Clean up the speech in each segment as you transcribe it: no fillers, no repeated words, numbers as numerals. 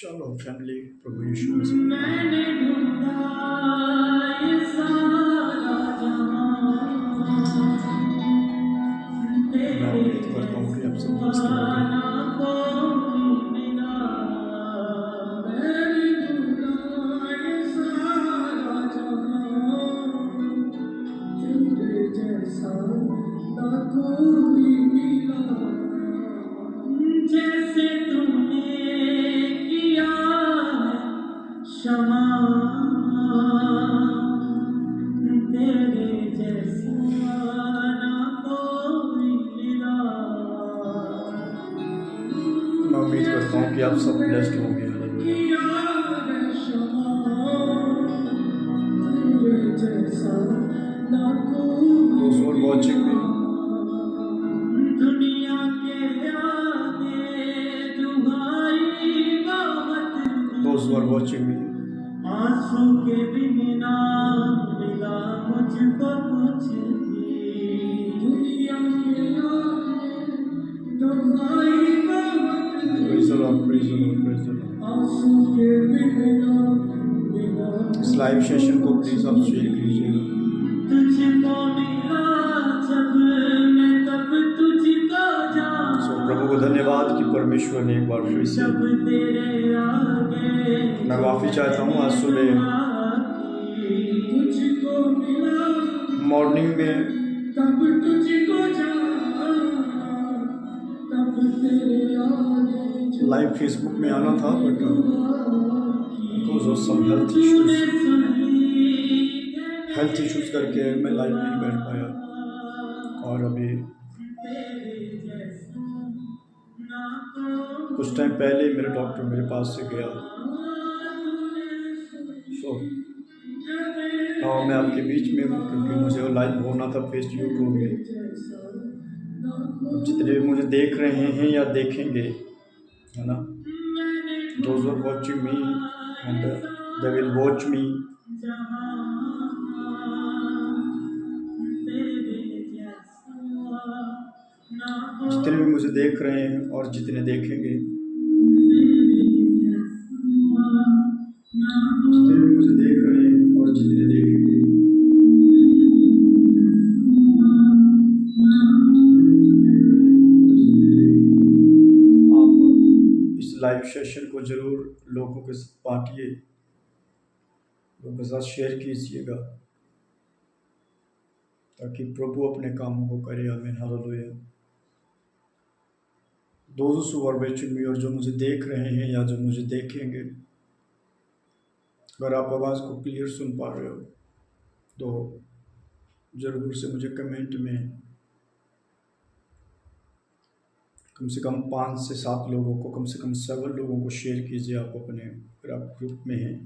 Shalom family, प्रभु यीशु मसीह में मैंने ढूंढा ये सारा जहां, मैं उम्मीद करता हूँ कि आप सब दोस्त होंगे। ना कोई मिला। मैंने ढूंढा ये सारा जहां, तेरे जैसा ना कोई मिला। जैसे तूने किया है क्षमा, तेरे जैसा ना कोई मिला। मैं उम्मीद करता हूँ कि आप सब ब्लेस्ड होंगे। हालेलुया। किया है क्षमा, तेरे जैसा ना कोई Those who are watching me, दुनिया के आगे दुहाई बात those who are watching me, आंसू के बिना मिला मुझको कुछ भी। दुनिया के आगे दुहाई बात praise the Lord, praise the Lord, praise the Lord। आंसू के बिना मिला इस लाइव सेशन को प्लीज आप शेयर कीजिएगा। तुझको मिला जब मैं तब तुझको जाना। सो प्रभु को धन्यवाद कि परमेश्वर ने एक बार फिर से जब तेरे आगे मैं माफी चाहता हूँ। आज सुबह तुझको मिला मॉर्निंग में तब तुझको जाना, तब तेरे आगे लाइव फेसबुक में आना था, but because of some health issues करके मैं लाइव नहीं बैठ पाया। और अभी कुछ टाइम पहले मेरे डॉक्टर मेरे पास से गया। सो मैं आपके बीच में हूँ क्योंकि मुझे लाइव होना था फेस यूट्यूब में। जितने भी मुझे देख रहे हैं या देखेंगे, है ना, those who are watching me and they will watch me, जितने भी मुझे देख रहे हैं और जितने देखेंगे, जितने भी मुझे देख रहे हैं और जितने देखेंगे, आप इस लाइव सेशन को जरूर लोगों के साथ बांटिए, लोगों के साथ शेयर कीजिएगा ताकि प्रभु अपने कामों को करे। आमीन, हालेलुया। दोस्त who are watching me, और जो मुझे देख रहे हैं या जो मुझे देखेंगे, अगर आप आवाज़ को क्लियर सुन पा रहे हो तो ज़रूर से मुझे कमेंट में कम से कम 5 से 7 लोगों को, कम से कम 7 लोगों को शेयर कीजिए आप अपने, अगर आप ग्रुप में हैं।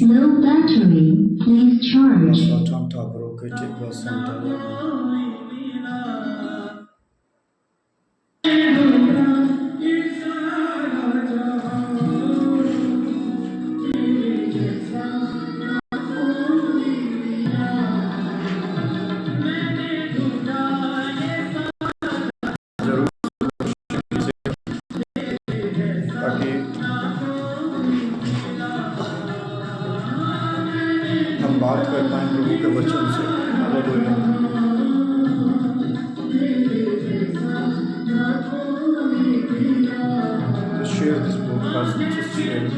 Low battery, please charge. ताकि हम बात कर पाएँ प्रभु के वचन से। हालेलुया। तो share this podcast, just share it.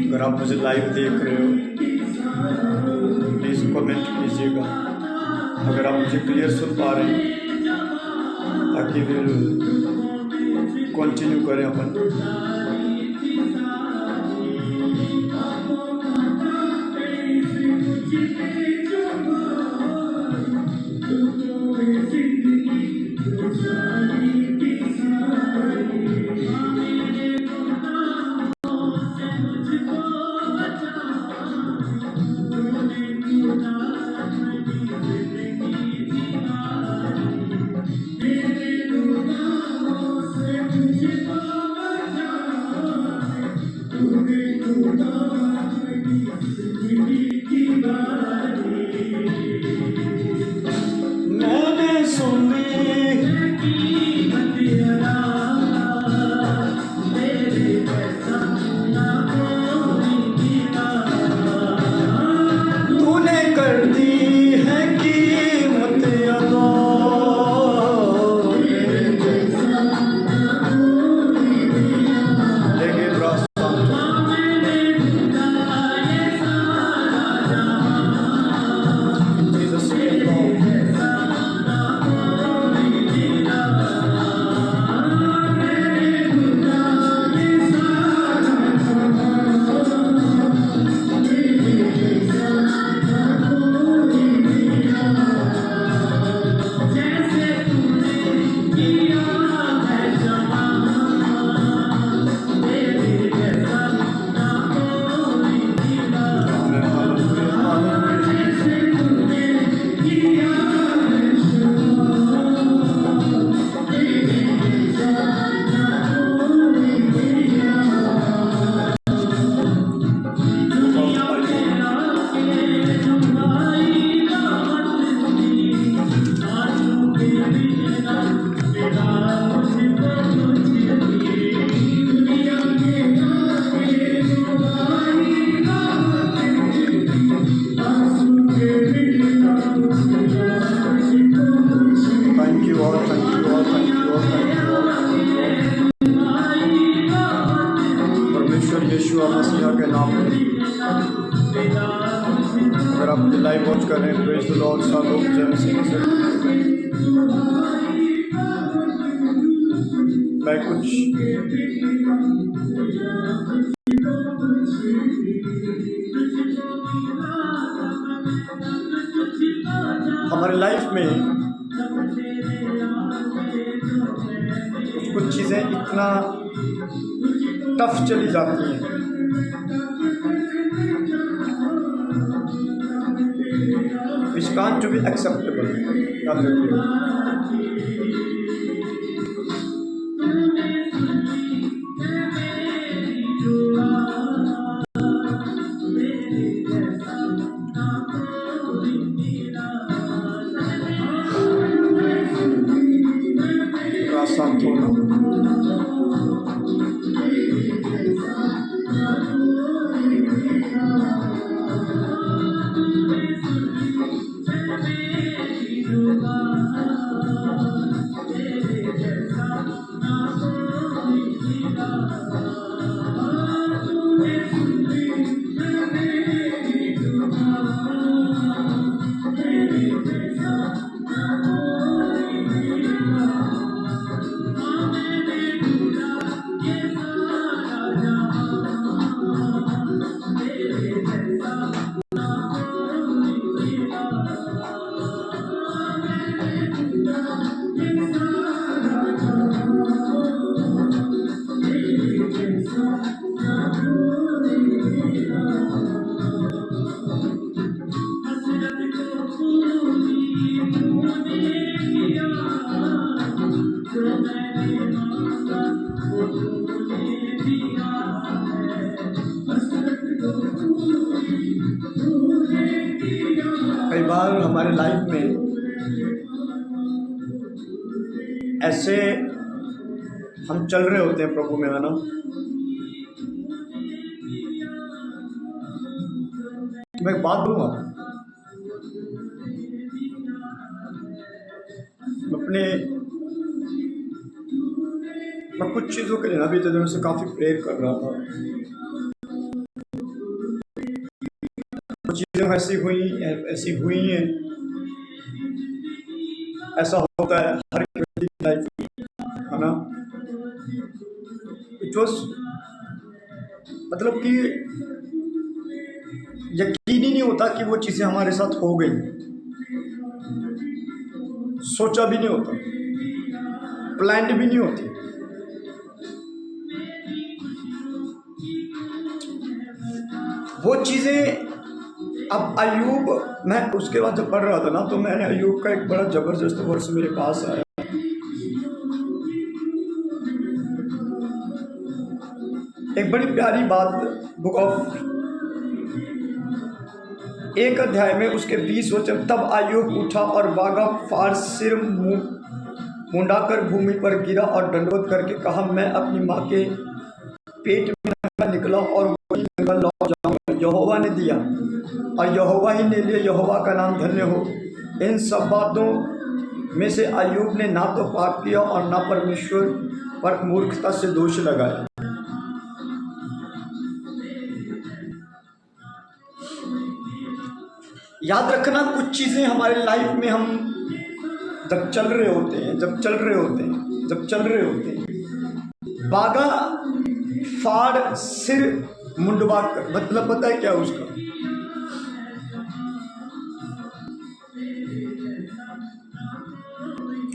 अगर आप मुझे लाइव देख रहे हो प्लीज़ कमेंट कीजिएगा अगर आप मुझे क्लियर सुन पा रहे हैं, ताकि फिर कंटिन्यू करें अपन। मैंने सुनी तूने कर दी है कीमत अदा, लेकिन रास्ता Jesus Thank you all, thank you all, thank you all, thank you all, thank you all। परमेश्वर यीशु मसीह के नाम में अगर आप लाइव वॉच कर रहे हैं, प्रेज द लॉर्ड, सालों जय मसीह से मैं कुछ हमारे लाइफ में कुछ चीज़ें इतना टफ चली जाती हैं, which can't to be acceptable। याद रखिए, शांत होना। कई बार हमारे लाइफ में ऐसे हम चल रहे होते हैं प्रभु में, है ना। मैं एक बात बोलूँगा, मैं कुछ चीज़ों के लिए ना भी तो से काफ़ी प्रेयर कर रहा था। चीज़ें ऐसी हुई हैं, ऐसा होता है हर एक व्यक्ति की लाइफ में, है ना। इट वॉज मतलब कि यकीन ही नहीं होता कि वो चीज़ें हमारे साथ हो गई, सोचा भी नहीं होता, प्लान्ड भी नहीं होती। वो चीज़ें अब अय्यूब, मैं उसके बाद जब पढ़ रहा था ना तो मैंने अय्यूब का एक बड़ा ज़बरदस्त वर्ष मेरे पास आया। एक बड़ी प्यारी बात बुक ऑफ 1 अध्याय में उसके 20 वचन, तब अय्यूब उठा और भागा, फाड़ सिर मुंडाकर भूमि पर गिरा और दंडवत करके कहा, मैं अपनी माँ के पेट में निकला और वही नंगा लौट जाऊंगा। यहोवा ने दिया और यहोवा ही ने लिया, यहोवा का नाम धन्य हो। इन सब बातों में से अय्यूब ने ना तो पाप किया और ना परमेश्वर पर मूर्खता से दोष लगाया। याद रखना, कुछ चीज़ें हमारे लाइफ में हम जब चल रहे होते हैं, बागा फाड़ सिर मुंडवा कर, मतलब पता है क्या उसका?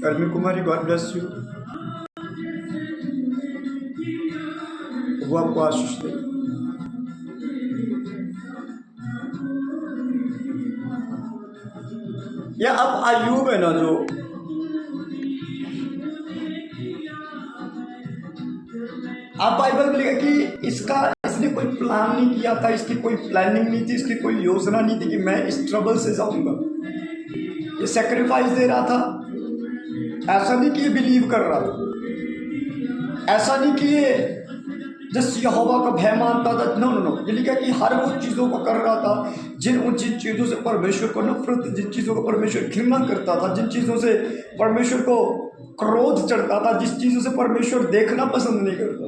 Vermi Kumari, God bless you, वो आपको आशीष दे। या अब अय्यूब है ना, जो आप बाइबल में लिखा कि इसने कोई प्लान नहीं किया था, इसकी कोई प्लानिंग नहीं थी, इसकी कोई योजना नहीं थी कि मैं इस ट्रबल से जाऊंगा। ये सेक्रीफाइस दे रहा था, ऐसा नहीं कि ये बिलीव कर रहा था, ऐसा नहीं कि ये जस्ट यहोवा का भय मानता था, नो। ये लिखा कि हर वो चीज़ों को कर रहा था जिन चीज़ों से परमेश्वर को नफरत, जिन चीज़ों को परमेश्वर घृणा करता था, जिन चीज़ों से परमेश्वर को क्रोध चढ़ता था, जिस चीज़ों से परमेश्वर देखना पसंद नहीं करता।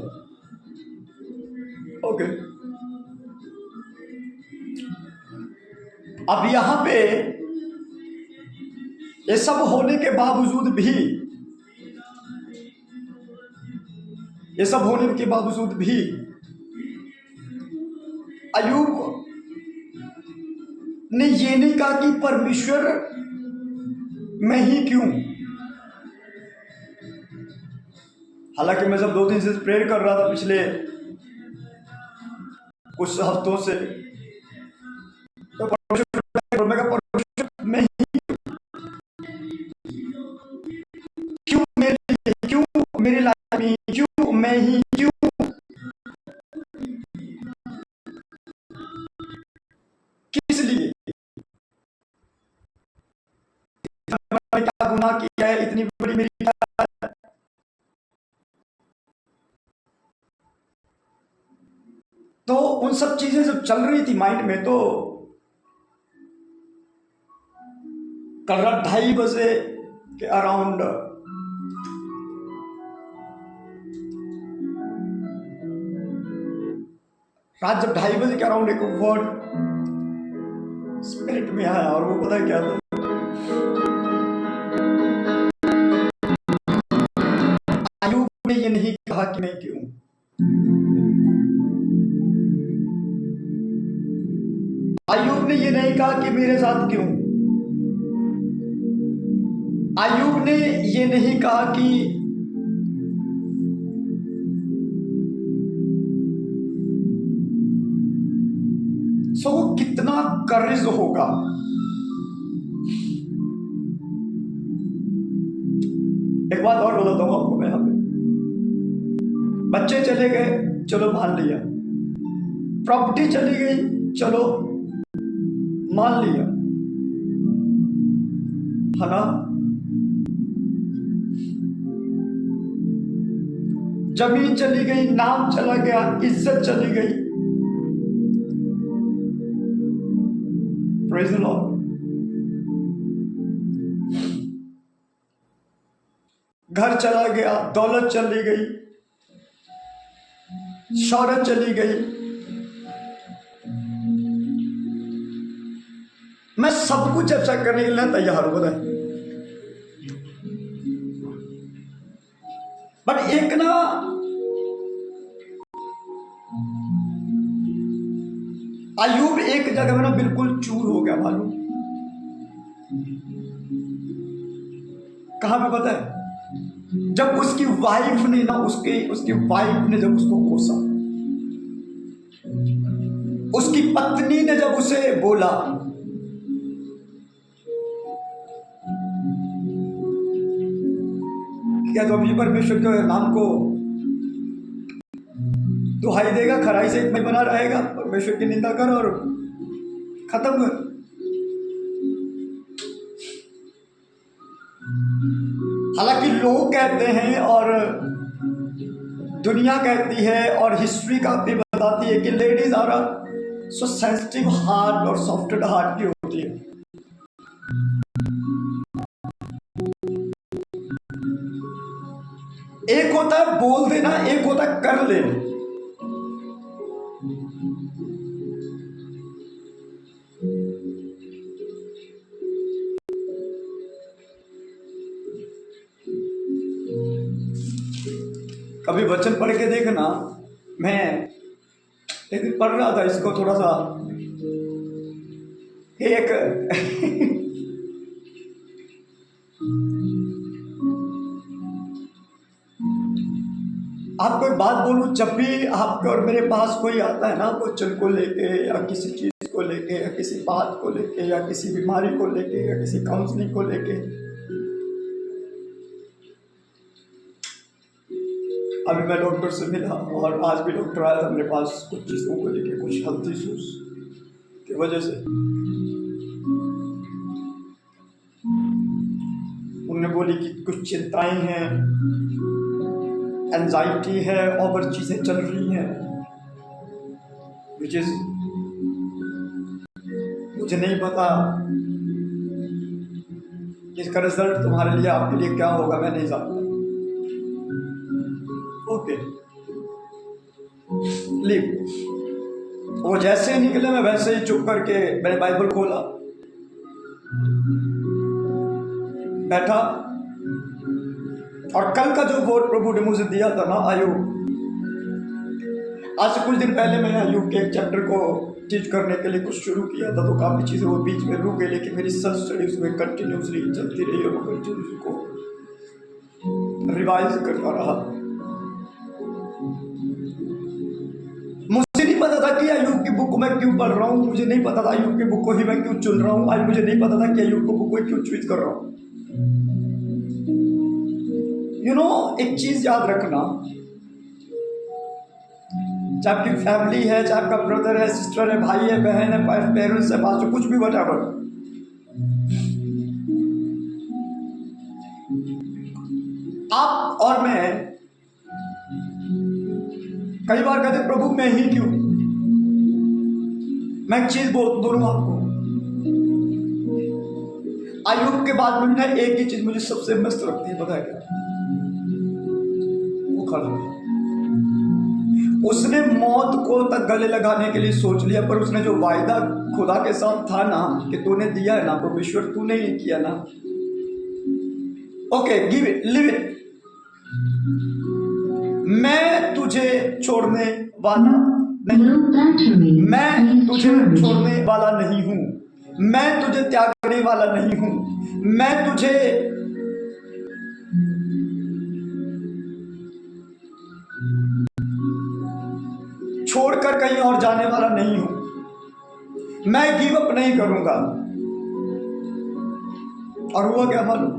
ओके, अब यहाँ पे ये सब होने के बावजूद भी अय्यूब ने ये नहीं कहा कि परमेश्वर मैं ही क्यों। हालांकि मैं जब 2 दिन से प्रेयर कर रहा था पिछले कुछ हफ्तों से, तो परमेश्वर मैं ही क्यों, मेरे लिए क्यों, मेरी लाइफ में क्यों, मैं ही क्यों। किस लिए? क्या गुनाह किया है, इतनी बड़ी मेरी, तो उन सब चीजें जब चल रही थी माइंड में, तो कल रात 2:30 बजे के अराउंड जब 2:30 बजे के अराउंड एक वर्ड स्पिरिट में आया, और वो पता क्या था? अय्यूब ने ये नहीं कहा कि मैं क्यों। अय्यूब ने ये नहीं कहा कि मेरे साथ क्यों। अय्यूब ने ये नहीं कहा कि वो कितना करेज होगा। एक बात और बताता हूं आपको मैं, यहाँ पे बच्चे चले गए, चलो मान लिया, प्रॉपर्टी चली गई, चलो मान लिया, है ना। जमीन चली गई, नाम चला गया, इज्जत चली गई, प्रेज़ द लॉर्ड। घर चला गया, दौलत चली गई, शौहरत चली गई, मैं सब कुछ एक्सेप्ट करने के लिए तैयार हूं, बताए। बट एक ना अयूब एक जगह में ना बिल्कुल चूर हो गया, मालूम कहां पे पता है? जब उसकी वाइफ ने ना उसकी वाइफ ने जब उसको कोसा, उसकी पत्नी ने जब उसे बोला क्या तो अभी परमेश्वर के नाम को दुहाई देगा, खराई से एक में बना रहेगा, परमेश्वर की निंदा कर और खत्म कर। हालांकि लोग कहते हैं और दुनिया कहती है और हिस्ट्री काफी बताती है कि ladies are so sensitive heart और सॉफ्टेड हार्ट की होती है। एक होता है बोल देना, एक होता है कर लेना। कभी वचन पढ़ के देखना, मैं एक दिन पढ़ रहा था इसको थोड़ा सा एक आपको एक बात बोलूं, जब भी आपके और मेरे पास कोई आता है ना वचन को लेके या किसी चीज को लेके या किसी बात को लेके या किसी बीमारी को लेके या किसी काउंसलिंग को लेके, अभी मैं डॉक्टर से मिला और आज भी डॉक्टर आया था मेरे पास कुछ चीज़ों को लेके, कुछ हेल्थ इश्यूज की वजह से। उन्होंने बोली कि कुछ चिंताएं हैं, एंजाइटी है, ओवर चीज़ें चल रही हैं, विच इज मुझे नहीं पता इसका रिजल्ट तुम्हारे लिए आपके लिए क्या होगा, मैं नहीं जानता। Okay leave. वो जैसे निकले मैं वैसे ही चुप करके मैंने बाइबल खोला, बैठा और कल का जो वर्ड प्रभु ने मुझे दिया था ना अय्यूब, आज से कुछ दिन पहले मैंने अय्यूब के एक चैप्टर को टीच करने के लिए कुछ शुरू किया था, तो काफ़ी चीज़ें वो बीच में रुक गई, लेकिन मेरी सेल्फ स्टडी उसमें कंटिन्यूसली चलती रही और मैं कंटिन्यूसली को रिवाइज करता रहा। मुझे नहीं पता था कि अय्यूब की बुक मैं क्यों पढ़ रहा हूँ, मुझे नहीं पता था अय्यूब की बुक को ही मैं क्यों चुन रहा हूँ, आज मुझे नहीं पता था कि अय्यूब को बुक को क्यों चूज कर रहा हूँ। एक चीज याद रखना, चाहे आपकी फैमिली है, चाहे आपका ब्रदर है, सिस्टर है, भाई है, बहन है, पेरेंट्स है, पास कुछ भी व्हाटएवर, आप और मैं कई बार कहते प्रभु मैं ही क्यों। मैं एक चीज बोलूं आपको, अय्यूब के बाद में एक ही चीज मुझे सबसे मस्त लगती है, पता है क्या? वो खड़ा, उसने मौत को तक गले लगाने के लिए सोच लिया, पर उसने जो वायदा खुदा के साथ था ना कि तूने दिया है ना परमेश्वर, तूने ही किया ना, okay give it, live it, मैं तुझे छोड़ने वाला नहीं, मैं तुझे छोड़ने वाला नहीं हूं, मैं तुझे त्यागने वाला नहीं हूं, मैं तुझे छोड़कर कहीं और जाने वाला नहीं हूं, मैं गिव अप नहीं करूंगा। और हुआ क्या मालूम?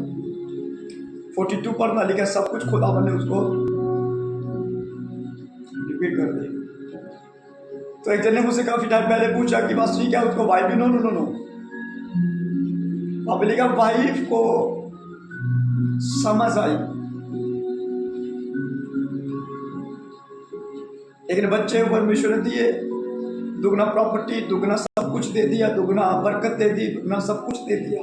42 पढ़ना लिखा, सब कुछ खुदा ने उसको रिपीट कर दिया। तो एक जन ने मुझसे काफी टाइम पहले पूछा कि बस ठीक है, उसको wife, no no no no, वहां लिखा वाइफ को समझ आई, लेकिन बच्चे परमेश्वर ने दिए, दुगना प्रॉपर्टी, दुगना सब कुछ दे दिया, दुगना बरकत दे दी, दुगना सब कुछ दे दिया।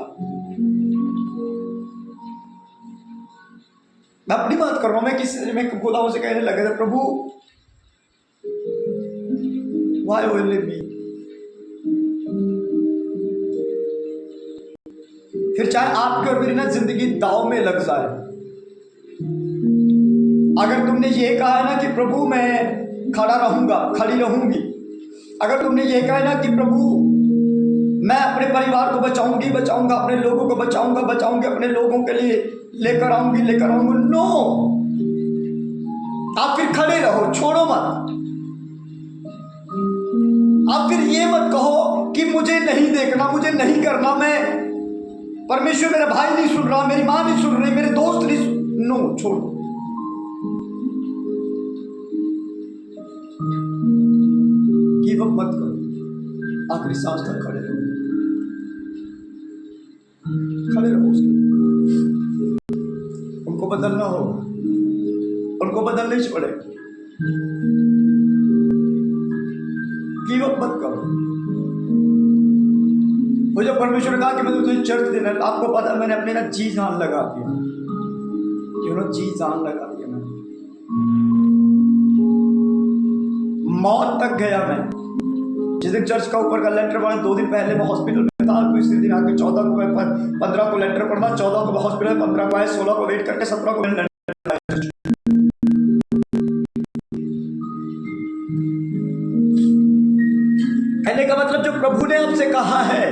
मैं अपनी बात कर रहा हूं, मैं किसी में खुदा से कहने लगे थे प्रभु why only me, फिर चाहे आपकी और मेरी ना जिंदगी दाव में लग जाए, अगर तुमने ये कहा है ना कि प्रभु मैं खड़ा रहूंगा, खड़ी रहूंगी, अगर तुमने ये कहा है ना कि प्रभु मैं अपने परिवार को बचाऊंगी, बचाऊंगा, अपने लोगों को बचाऊंगा, बचाऊंगी, अपने लोगों के लिए लेकर आऊंगी, लेकर आऊंगा, नो, आप फिर खड़े रहो, छोड़ो मत। आप फिर ये मत कहो कि मुझे नहीं देखना, मुझे नहीं करना, मैं परमेश्वर मेरा भाई नहीं सुन रहा, मेरी माँ नहीं सुन रही, मेरे दोस्त नहीं सुन, नो, छोड़ो। गिव अप मत करो, आखिरी सांस तक खड़े रहो, खड़े रहो उसके लिए। उनको बदलना होगा, उनको बदलना ही पड़ेगा। गिव अप मत करो। वो जब परमेश्वर ने कहा कि मैं तुझे चर्च देना, आपको पता है मैंने अपने ना जी जान लगा दिया, क्यों ना जी जान लगा दिया, मैंने मौत तक गया। मैं जिस दिन चर्च का ऊपर का लेंटर पड़ा, 2 दिन पहले मैं हॉस्पिटल में था, तो इसी दिन आके 14 को 15 को लेंटर पड़ा, 14 को हॉस्पिटल, 15 को आए, 16 को वेट करके 17 को मैंने कहने का मतलब जो प्रभु ने आपसे कहा है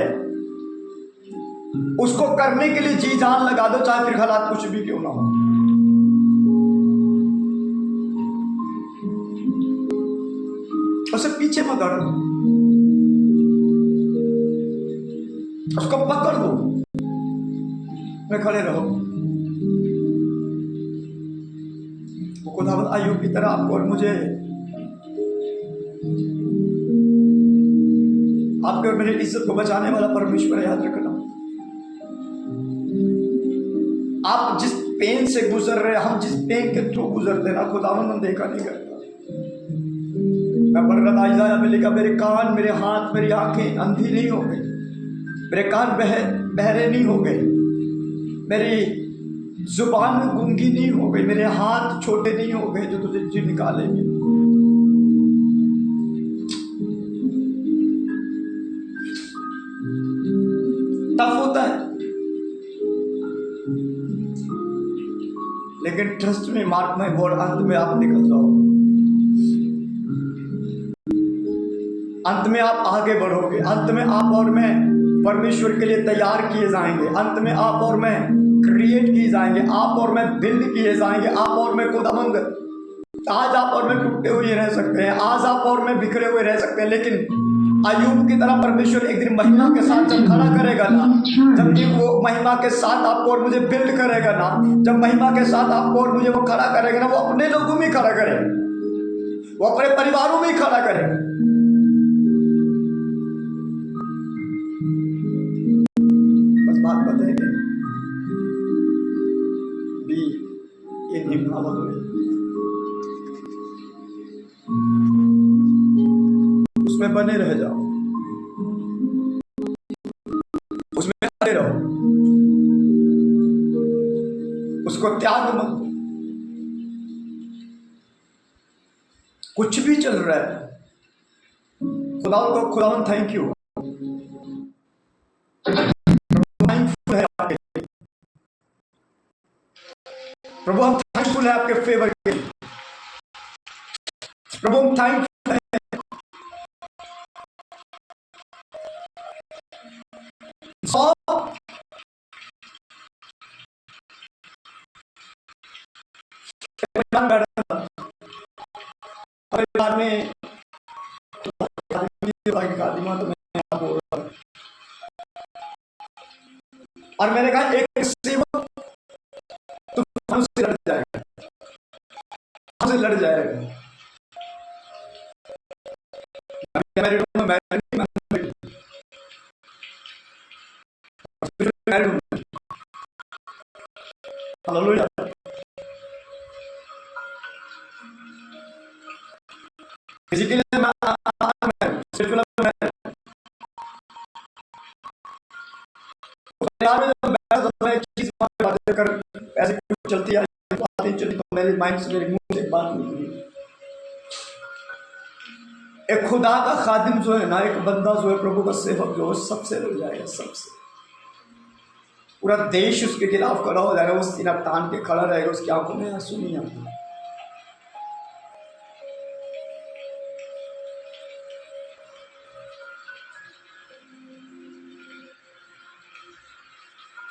उसको करने के लिए जी जान लगा दो, चाहे फिर हालात कुछ भी क्यों ना हो। उसे पीछे मत हटो, उसको पकड़ दो, मैं खड़े रहो। वो खुदावंद अय्यूब की तरह आपको और मुझे, आपके और मेरी इज्जत को बचाने वाला परमेश्वर, याद रखना। आप जिस पेन से गुजर रहे, हम जिस पेन के थ्रू गुजरते ना, खुदावंद देखा नहीं करता। मैं पढ़ रहा था इज़ाया में लिखा, मेरे कान, मेरे हाथ, मेरी आंखें अंधी नहीं हो गई, मेरे कान बहरे नहीं हो गए, मेरी जुबान गूंगी नहीं हो गई, मेरे हाथ छोटे नहीं हो गए जो तुझे जी निकालेंगे। टफ होता है, लेकिन ट्रस्ट में, मार्क माय वर्ड, अंत में आप निकल जाओगे, अंत में आप आगे बढ़ोगे, अंत में आप और मैं परमेश्वर के लिए तैयार किए जाएंगे, अंत में आप और मैं क्रिएट किए जाएंगे, आप और मैं बिल्ड किए जाएंगे। आप और मैं खुदावंद, आज आप और मैं टूटे हुए रह सकते हैं, आज आप और मैं बिखरे हुए रह सकते हैं, लेकिन अय्यूब की तरह परमेश्वर एक दिन महिमा के साथ जब खड़ा करेगा ना, जब वो महिमा के साथ आपको और मुझे बिल्ड करेगा ना, जब महिमा के साथ आपको और मुझे वो खड़ा करेगा ना, वो अपने लोगों में खड़ा करेगा, वो अपने परिवारों में खड़ा करेगा। बस बात बताएंगे भी ये निभावत हो, उसमें बने रह जाओ, उसमें बने रहो, उसको त्याग मत। कुछ भी चल रहा है, खुदावन थैंक यू, थैंकफुल है आपके, प्रभु हम थैंकफुल है आपके फेवर के लिए, प्रभु हम थैंकफुल है। परिवार में और मैंने कहा एक सेवक तो हमसे लड़ जाएगा, हमसे लड़ जाएगा। मैरिड हूं, हालेलुया। फिजिकली चीज बातें कर ऐसे चलती है, बातें चली तो मेरे माइंड से, मेरे मुंह से बात निकली। एक खुदा का खादिम जो है ना, एक बंदा जो है, प्रभु का सेवक जो है, सबसे लड़ जाएगा, सबसे। पूरा देश उसके खिलाफ खड़ा हो जाएगा, वो सीना तान के खड़ा रहेगा, उसकी आंखों में आंसू नहीं आते।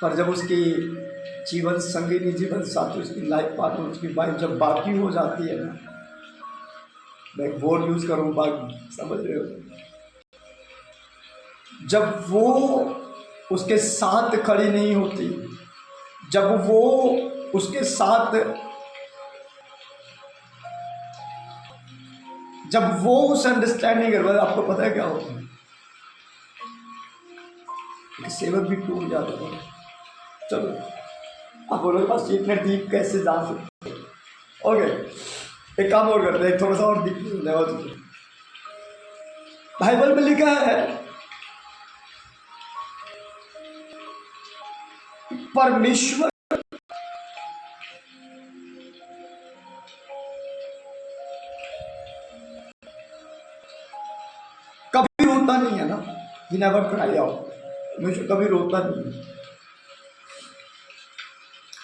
पर जब उसकी जीवन संगिनी, जीवन साथी, उसकी लाइफ पार्टनर, उसकी वाइफ जब बाकी हो जाती है ना, मैं एक वर्ड यूज करूँ, बाकी समझ रहे हो, जब वो उसके साथ खड़ी नहीं होती, जब वो उसके साथ, जब वो उस अंडरस्टैंडिंग कर, आपको पता है क्या होता है, एक सेवक भी टूट जाता है। चलो आप बोलोगे बस इतने डीप कैसे जा सकते? ओके, एक काम और करते हैं, थोड़ा सा और डीप लेवल। बाइबल में लिखा है परमेश्वर कभी रोता नहीं है ना, ही नेवर क्राई आउट, परमेश्वर कभी रोता नहीं है।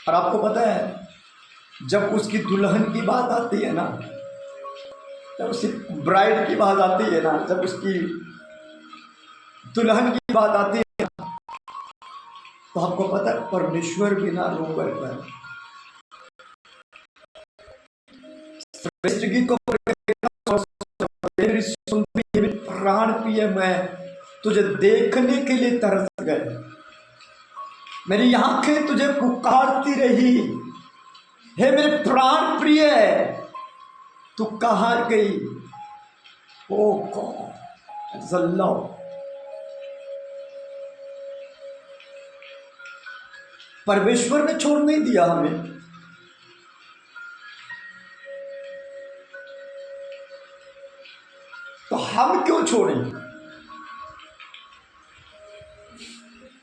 और आपको पता है जब उसकी दुल्हन की बात आती है ना, जब उसकी ब्राइड की बात आती है ना, जब उसकी दुल्हन की बात आती है ना, तो आपको पता है परमेश्वर बिना रो बैठता है। मेरी सुनती मेरी प्राण प्रिय, मैं तुझे देखने के लिए तरस गए, मेरी आंखें तुझे पुकारती रही, हे मेरे प्राण प्रिय तू कहाँ गई? ओ गॉड लव। परमेश्वर ने छोड़ नहीं दिया हमें, तो हम क्यों छोड़ें?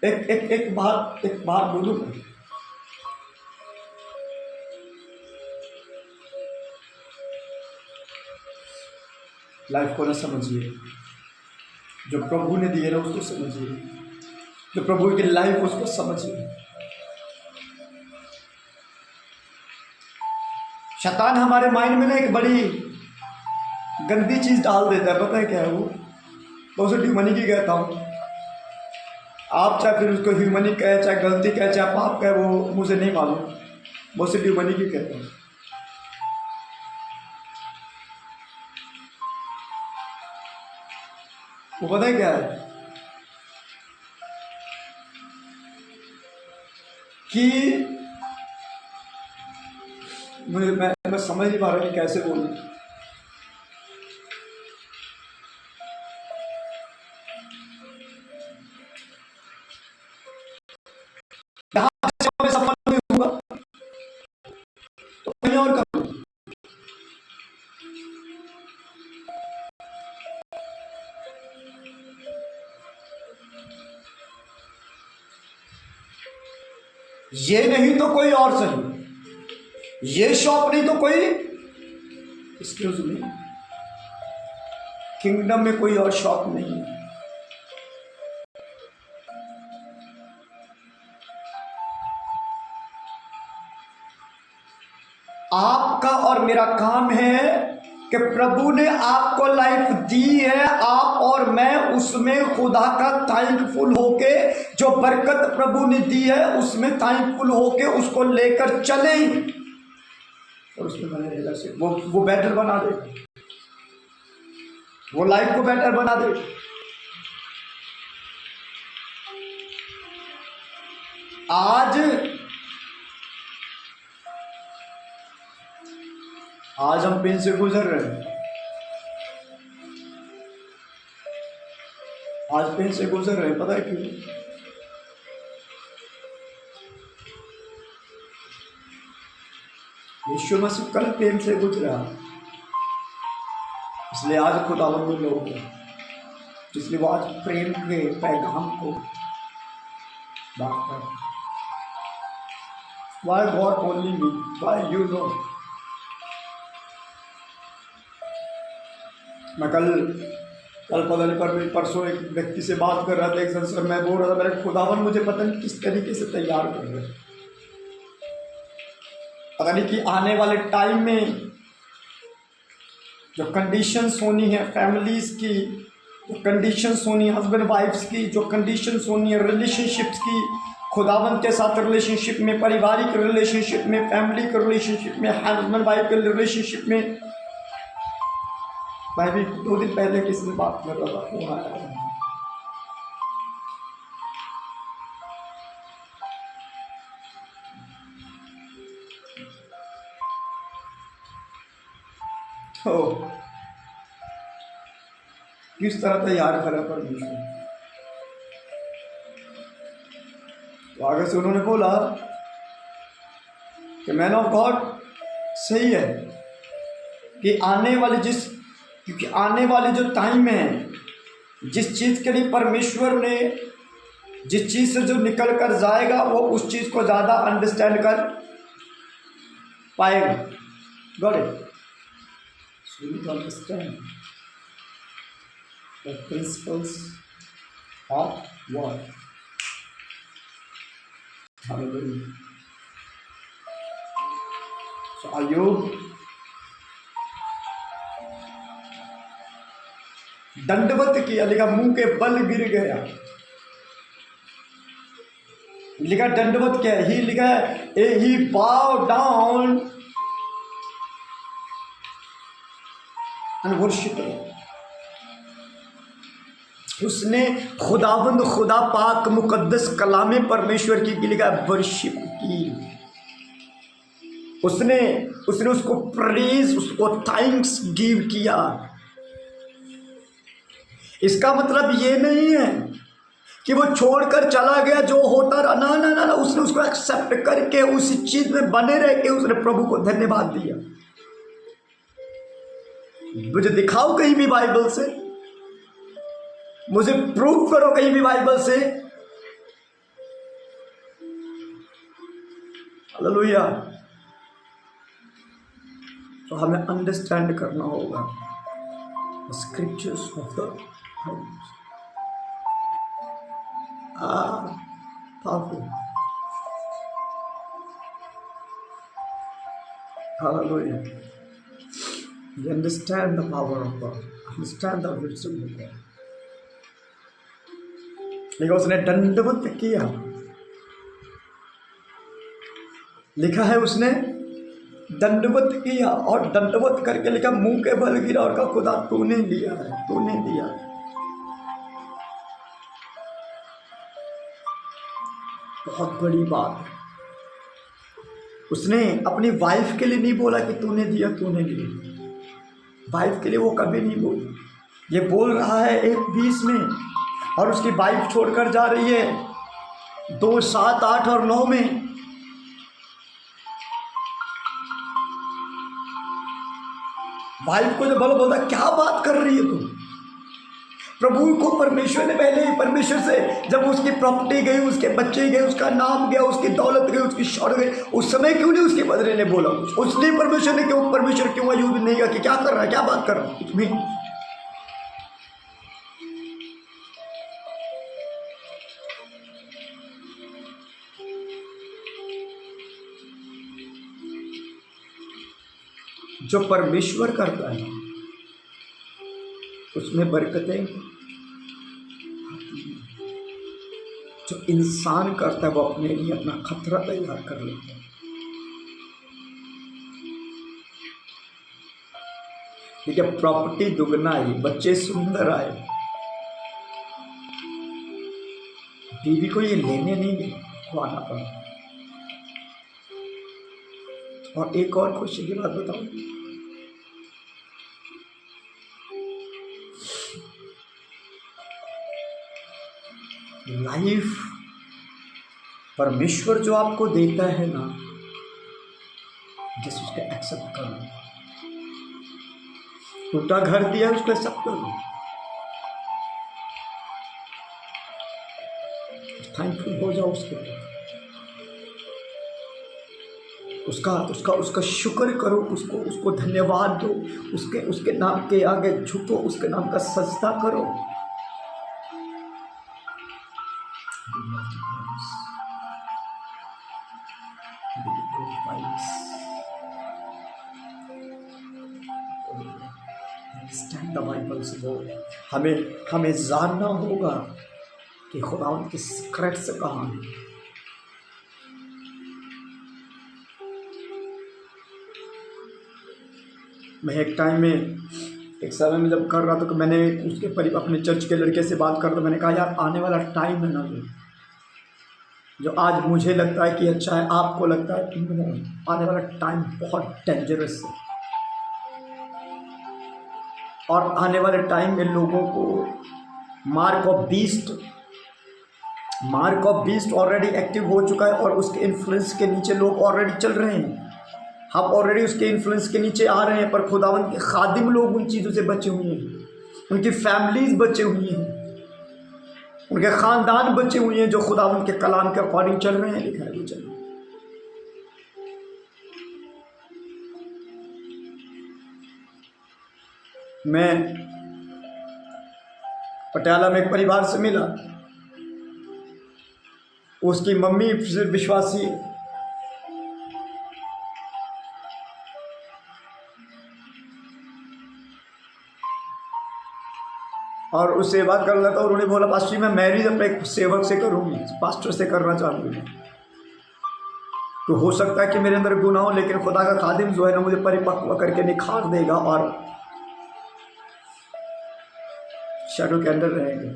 एक बात बोलूं, लाइफ को ना समझिए, जो प्रभु ने दिए ना उसको समझिए, जो प्रभु की लाइफ उसको समझिए। शैतान हमारे माइंड में ना एक बड़ी गंदी चीज डाल देता है, पता है क्या है वो? पॉजिटिव मनी की कहता हूँ, आप चाहे फिर उसको ह्यूमनी कहे, चाहे गलती कहे, चाहे पाप कहे, वो मुझे नहीं मालूम, पॉजिटिव मनी की कहता हूँ। वो पता है क्या है कि मैं समझ नहीं पा रहा कि कैसे बोलूं। सफल नहीं होगा तो कहीं और करूं। ये नहीं तो कोई और सही, ये शॉप नहीं तो कोई, एक्सक्यूज मी, किंगडम में कोई और शॉप नहीं है। आपका और मेरा काम है कि प्रभु ने आपको लाइफ दी है, आप और मैं उसमें खुदा का थैंकफुल होके, जो बरकत प्रभु ने दी है उसमें थैंकफुल होके उसको लेकर चलें, और उसमें बने रहेगा से वो बेटर बना दे, वो लाइफ को बेटर बना दे। आज हम पेन से गुजर रहे हैं, आज पेन से गुजर रहे हैं, पता है क्यों? यीशु मसीह कल पेन से गुजरा, इसलिए आज खुदावंद ने लोग, इसलिए वो आज प्रेम के पैगाम को बांटता है। Why God only me? Why you know? मैं कल कल पता नहीं परसों एक व्यक्ति से बात कर रहा था, एक सर मैं बोल रहा था मेरे खुदावन मुझे पता नहीं किस तरीके से तैयार कर रहे हैं, पता नहीं कि आने वाले टाइम में जो कंडीशंस होनी है फैमिलीज की, जो कंडीशंस होनी है हस्बैंड वाइफ्स की, जो कंडीशंस होनी है रिलेशनशिप्स की, खुदावन के साथ रिलेशनशिप में, पारिवारिक रिलेशनशिप में, फैमिली के रिलेशनशिप में, हस्बैंड वाइफ के रिलेशनशिप में। मैं भी 2 दिन पहले किसी से बात कर रहा था, फोन आया, तो किस तरह तैयार करा परमेश्वर। तो आगे से उन्होंने बोला कि मैन ऑफ गॉड सही है कि क्योंकि आने वाले जो टाइम है, जिस चीज़ के लिए परमेश्वर ने, जिस चीज़ से जो निकल कर जाएगा वो उस चीज़ को ज़्यादा अंडरस्टैंड कर पाएगा। Got it? So you need to understand the principles of war. Hallelujah. So अय्यूब दंडवत किया, लिखा मुंह के बल गिर गया, लिखा दंडवत किया, ही लिखा ही bow down and worship him. उसने खुदावंद खुदा पाक मुकद्दस कलामे परमेश्वर की लिखा वर्शिप की, उसने उसको प्रेज, उसको थैंक्स गिव किया। इसका मतलब ये नहीं है कि वो छोड़कर चला गया जो होता रहा, ना ना ना ना, उसने उसको एक्सेप्ट करके उसी चीज में बने रह के उसने प्रभु को धन्यवाद दिया। मुझे दिखाओ कहीं भी बाइबल से, मुझे प्रूफ करो कहीं भी बाइबल से। हालेलुया। तो हमें अंडरस्टैंड करना होगा scriptures of the powerful. Hallelujah. You understand the power of God, understand the wisdom of God. लेकिन उसने दंडवत किया, लिखा है उसने दंडवत किया और दंडवत करके लिखा मुंह के बल गिरा और कहा खुदा तूने दिया है, तूने दिया। बहुत बड़ी बात है। उसने अपनी वाइफ के लिए नहीं बोला कि तूने दिया, तूने दिया। वाइफ के लिए वो कभी नहीं बोला। ये बोल रहा है 1:20 में, और उसकी वाइफ छोड़कर जा रही है 2, 7, 8 और 9 में। वाइफ को जब बोलता क्या बात कर रही है तू? प्रभु को परमेश्वर ने पहले ही, परमेश्वर से जब उसकी प्रॉपर्टी गई, उसके बच्चे गए, उसका नाम गया, उसकी दौलत गई, उसकी शौहरत गई, उस समय क्यों नहीं उसके बदले ने बोला कुछ? उसने परमेश्वर ने क्यों, परमेश्वर क्यों अय्यूब नहीं कहा कि क्या कर रहा है, क्या बात कर रहा है? कुछ भी। जो परमेश्वर करता है उसमें बरकतें, जो इंसान करता है वो अपने लिए अपना खतरा तैयार कर लेता है। ठीक है, प्रॉपर्टी दुगना आई, बच्चे सुंदर आए, बीवी को ये लेने नहीं खुआना पड़ा। और एक और खुशी की बात बताऊं, लाइफ परमेश्वर जो आपको देता है ना, जिस उसका एक्सेप्ट करो। टूटा घर दिया उसको एक्सेप्ट करो, थैंकफुल हो जाओ उसके लिए। उसका उसका उसका शुक्र करो, उसको धन्यवाद दो, उसके नाम के आगे झुको, उसके नाम का सजदा करो। हमें हमें जानना होगा कि खुदावंद के सीक्रेट्स कहाँ हैं। मैं एक टाइम में, एक समय में जब कर रहा था, तो मैंने अपने चर्च के लड़के से बात कर, तो मैंने कहा यार आने वाला टाइम है ना, जो आज मुझे लगता है कि अच्छा है, आपको लगता है कि आने वाला टाइम बहुत डेंजरस है। और आने वाले टाइम में लोगों को mark of beast already active हो चुका है, और उसके इन्फ्लुएंस के नीचे लोग ऑलरेडी चल रहे हैं। हम ऑलरेडी उसके इन्फ्लुएंस के नीचे आ रहे हैं, पर खुदावंद के खादिम लोग उन चीज़ों से बचे हुए हैं, उनकी फैमिलीज बचे हुई हैं, उनके ख़ानदान बचे हुए हैं, जो खुदावंद के कलाम के अकॉर्डिंग चल रहे हैं, लिखा है वो चल रहे हैं। मैं पटियाला में एक परिवार से मिला, उसकी मम्मी सिर्फ विश्वासी, और उस सेवा कर रहा था, और उन्होंने बोला पास्टर मैं मैरिज अपने एक सेवक से करूँगी, पास्टर से करना चाहूँगी। तो हो सकता है कि मेरे अंदर गुनाह हो, लेकिन खुदा का खादिम जो है ना मुझे परिपक्व करके निखार देगा और शैडो के अंदर रहेंगे।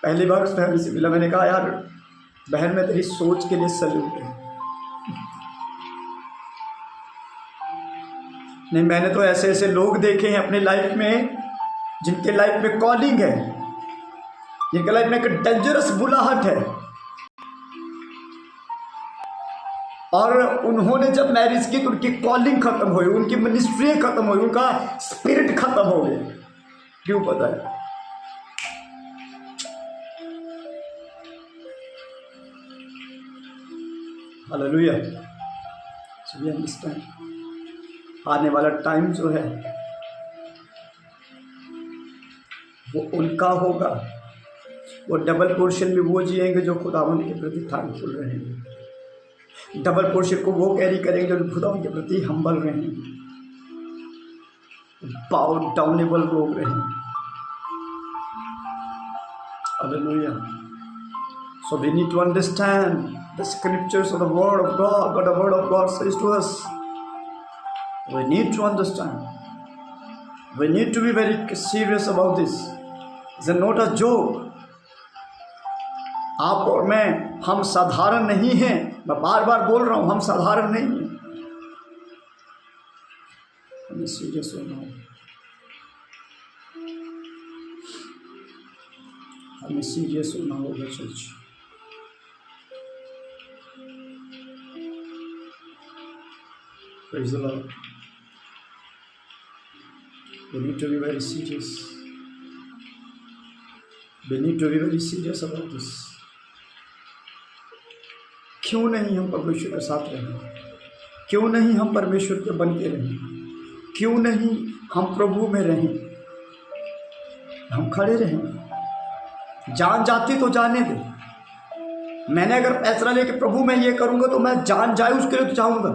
पहली बार उस फैमिली से मिला, मैंने कहा यार बहन में तेरी सोच के लिए सल्यूट है। नहीं, मैंने तो ऐसे ऐसे लोग देखे हैं अपने लाइफ में, जिनके लाइफ में कॉलिंग है, जिनके लाइफ में एक डेंजरस बुलाहट है, और उन्होंने जब मैरिज की तो उनकी कॉलिंग खत्म हुई, उनकी मिनिस्ट्री खत्म हुई, उनका स्पिरिट खत्म हो गया। क्यों पता है? हालेलुया। आने वाला टाइम जो है वो उनका होगा, वो डबल पोर्शन में वो जिएंगे जो खुदावंद के प्रति थैंकफुल रहेंगे। डबल पोर्शन को वो कैरी करेंगे जो खुदावंद के प्रति हम्बल रहेंगे, बाउ डाउनेबल लोग रहेंगे। Hallelujah. So we need to understand the scriptures of the word of God, what the word of God says to us. We need to understand. We need to be very serious about this. It's not a joke. आप और मैं, हम साधारण नहीं हैं। मैं बार बार बोल रहा हूँ, हम साधारण नहीं हैं। हमें सीरियस होना होगा, हमें सीरियस होना होगा church. Praise the Lord. We need to be very serious. We need to be very serious about this. क्यों नहीं हम परमेश्वर के साथ रहें? क्यों नहीं हम परमेश्वर के बन के रहें? क्यों नहीं हम प्रभु में रहें? हम खड़े रहें। जान जाती तो जाने दे। मैंने अगर फैसला लिया कि प्रभु मैं ये करूँगा तो मैं जान जाए उसके लिए तो चाहूँगा।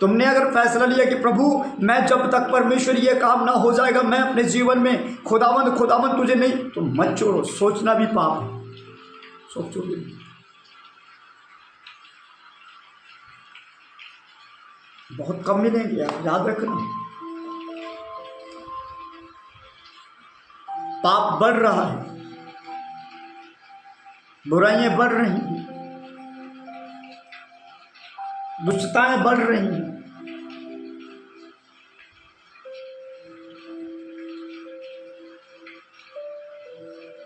तुमने अगर फैसला लिया कि प्रभु मैं जब तक परमेश्वर ये काम ना हो जाएगा मैं अपने जीवन में खुदावंद तुझे नहीं, तो मत छोड़ो। सोचना भी पाप है, सोचोगे बहुत कम मिलेंगे यार, याद रखना। पाप बढ़ रहा है, बुराइयां बढ़ रही हैं, दुष्टताएं बढ़ रही हैं।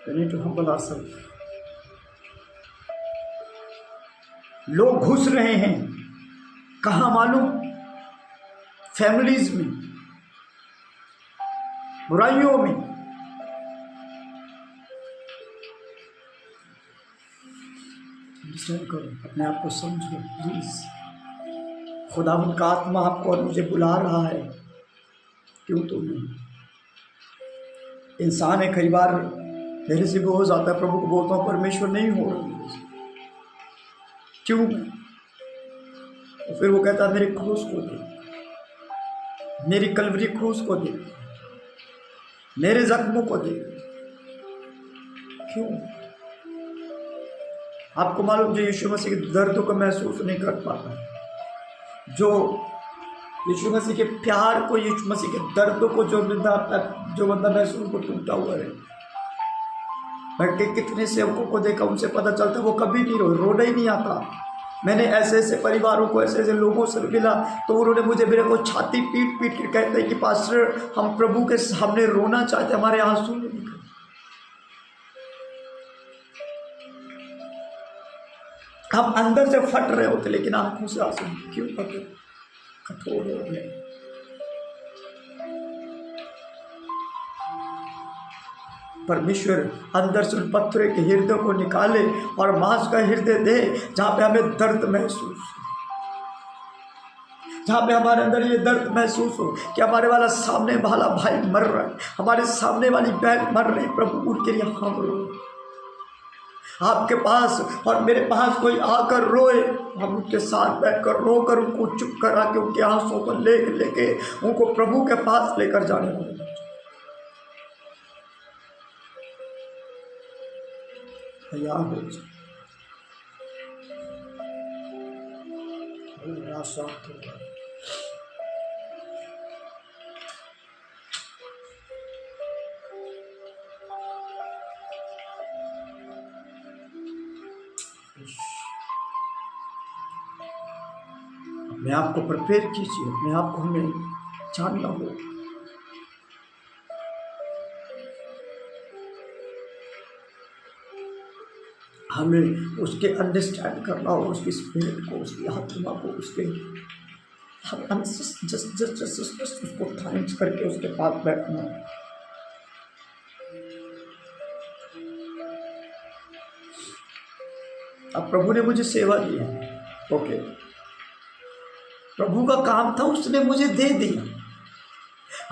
We need to humble ourselves. लोग घुस रहे हैं, कहाँ मालूम? फैमिलीज में, बुराइयों में। अंडरस्टैंड करो, अपने आप को समझो प्लीज। खुदावंद का आत्मा आपको और मुझे बुला रहा है, क्यों तो नहीं। इंसान है, कई बार मेरे से भी हो जाता है, प्रभु को बोलता हूँ परमेश्वर नहीं हो रहा मेरे से, क्यों। तो फिर वो कहता है मेरे क्रूस को दे, मेरी कलवरी क्रूस को दे, मेरे जख्मों को दे, क्यों। आपको मालूम, जो यीशु मसीह के दर्दों को महसूस नहीं कर पाता, जो यीशु मसीह के प्यार को, यीशु मसीह के दर्दों को जो बंदा महसूस को टूटा हुआ है, मैं कितने सेवकों को देखा, उनसे पता चलता वो कभी नहीं रोना ही नहीं आता। मैंने ऐसे ऐसे परिवारों को, ऐसे ऐसे लोगों से मिला, तो उन्होंने मेरे को छाती पीट पीट कर कहते हैं कि पास्टर हम प्रभु के सामने रोना चाहते, हमारे आंसू नहीं निकले। हम अंदर से फट रहे होते, लेकिन आंखों से आंसू क्यों फटे, कठोर हो गए। परमेश्वर अंदर से उन पत्थरों के हृदय को निकाले और मांस का हृदय दे, जहां पे हमें दर्द महसूस हो, जहां पे हमारे अंदर ये दर्द महसूस हो कि हमारे वाला सामने वाला भाई मर रहा है, हमारे सामने वाली बहन मर रही, प्रभु उनके लिए हम रो, आपके पास और मेरे पास कोई आकर रोए, हम उनके साथ बैठकर रोकर उनको चुप करा के उनके आंसुओं को लेके उनको प्रभु के पास लेकर जाने वाले। तैयार हो जाए, अपने आप को प्रिपेयर कीजिए, अपने आप को हमें जानना हो। हमें उसके अंडरस्टैंड करना हो, उसकी स्पिरिट को, उसकी आत्मा को, उसके हम जस्ट उसको थैंक्स करके उसके पास बैठना। अब प्रभु ने मुझे सेवा दी है, ओके, प्रभु का काम था, उसने मुझे दे दिया।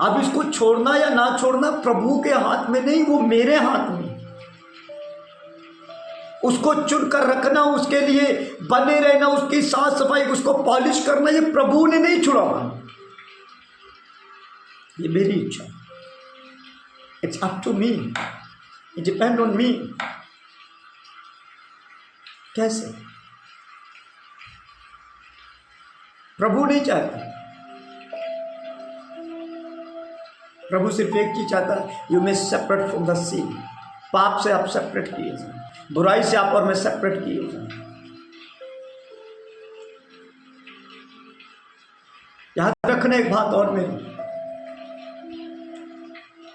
अब इसको छोड़ना या ना छोड़ना प्रभु के हाथ में नहीं, वो मेरे हाथ में। उसको चुनकर रखना, उसके लिए बने रहना, उसकी साफ सफाई, उसको पॉलिश करना, ये प्रभु ने नहीं छुड़ावा, ये मेरी इच्छा। It's up to me, it depend on me. कैसे? प्रभु नहीं चाहता, प्रभु सिर्फ एक चीज चाहता है, you may separate from the sin. पाप से आप सेपरेट किए जाए, बुराई से आप और मैं सेपरेट किए जाए। याद रखना एक बात और मेरी,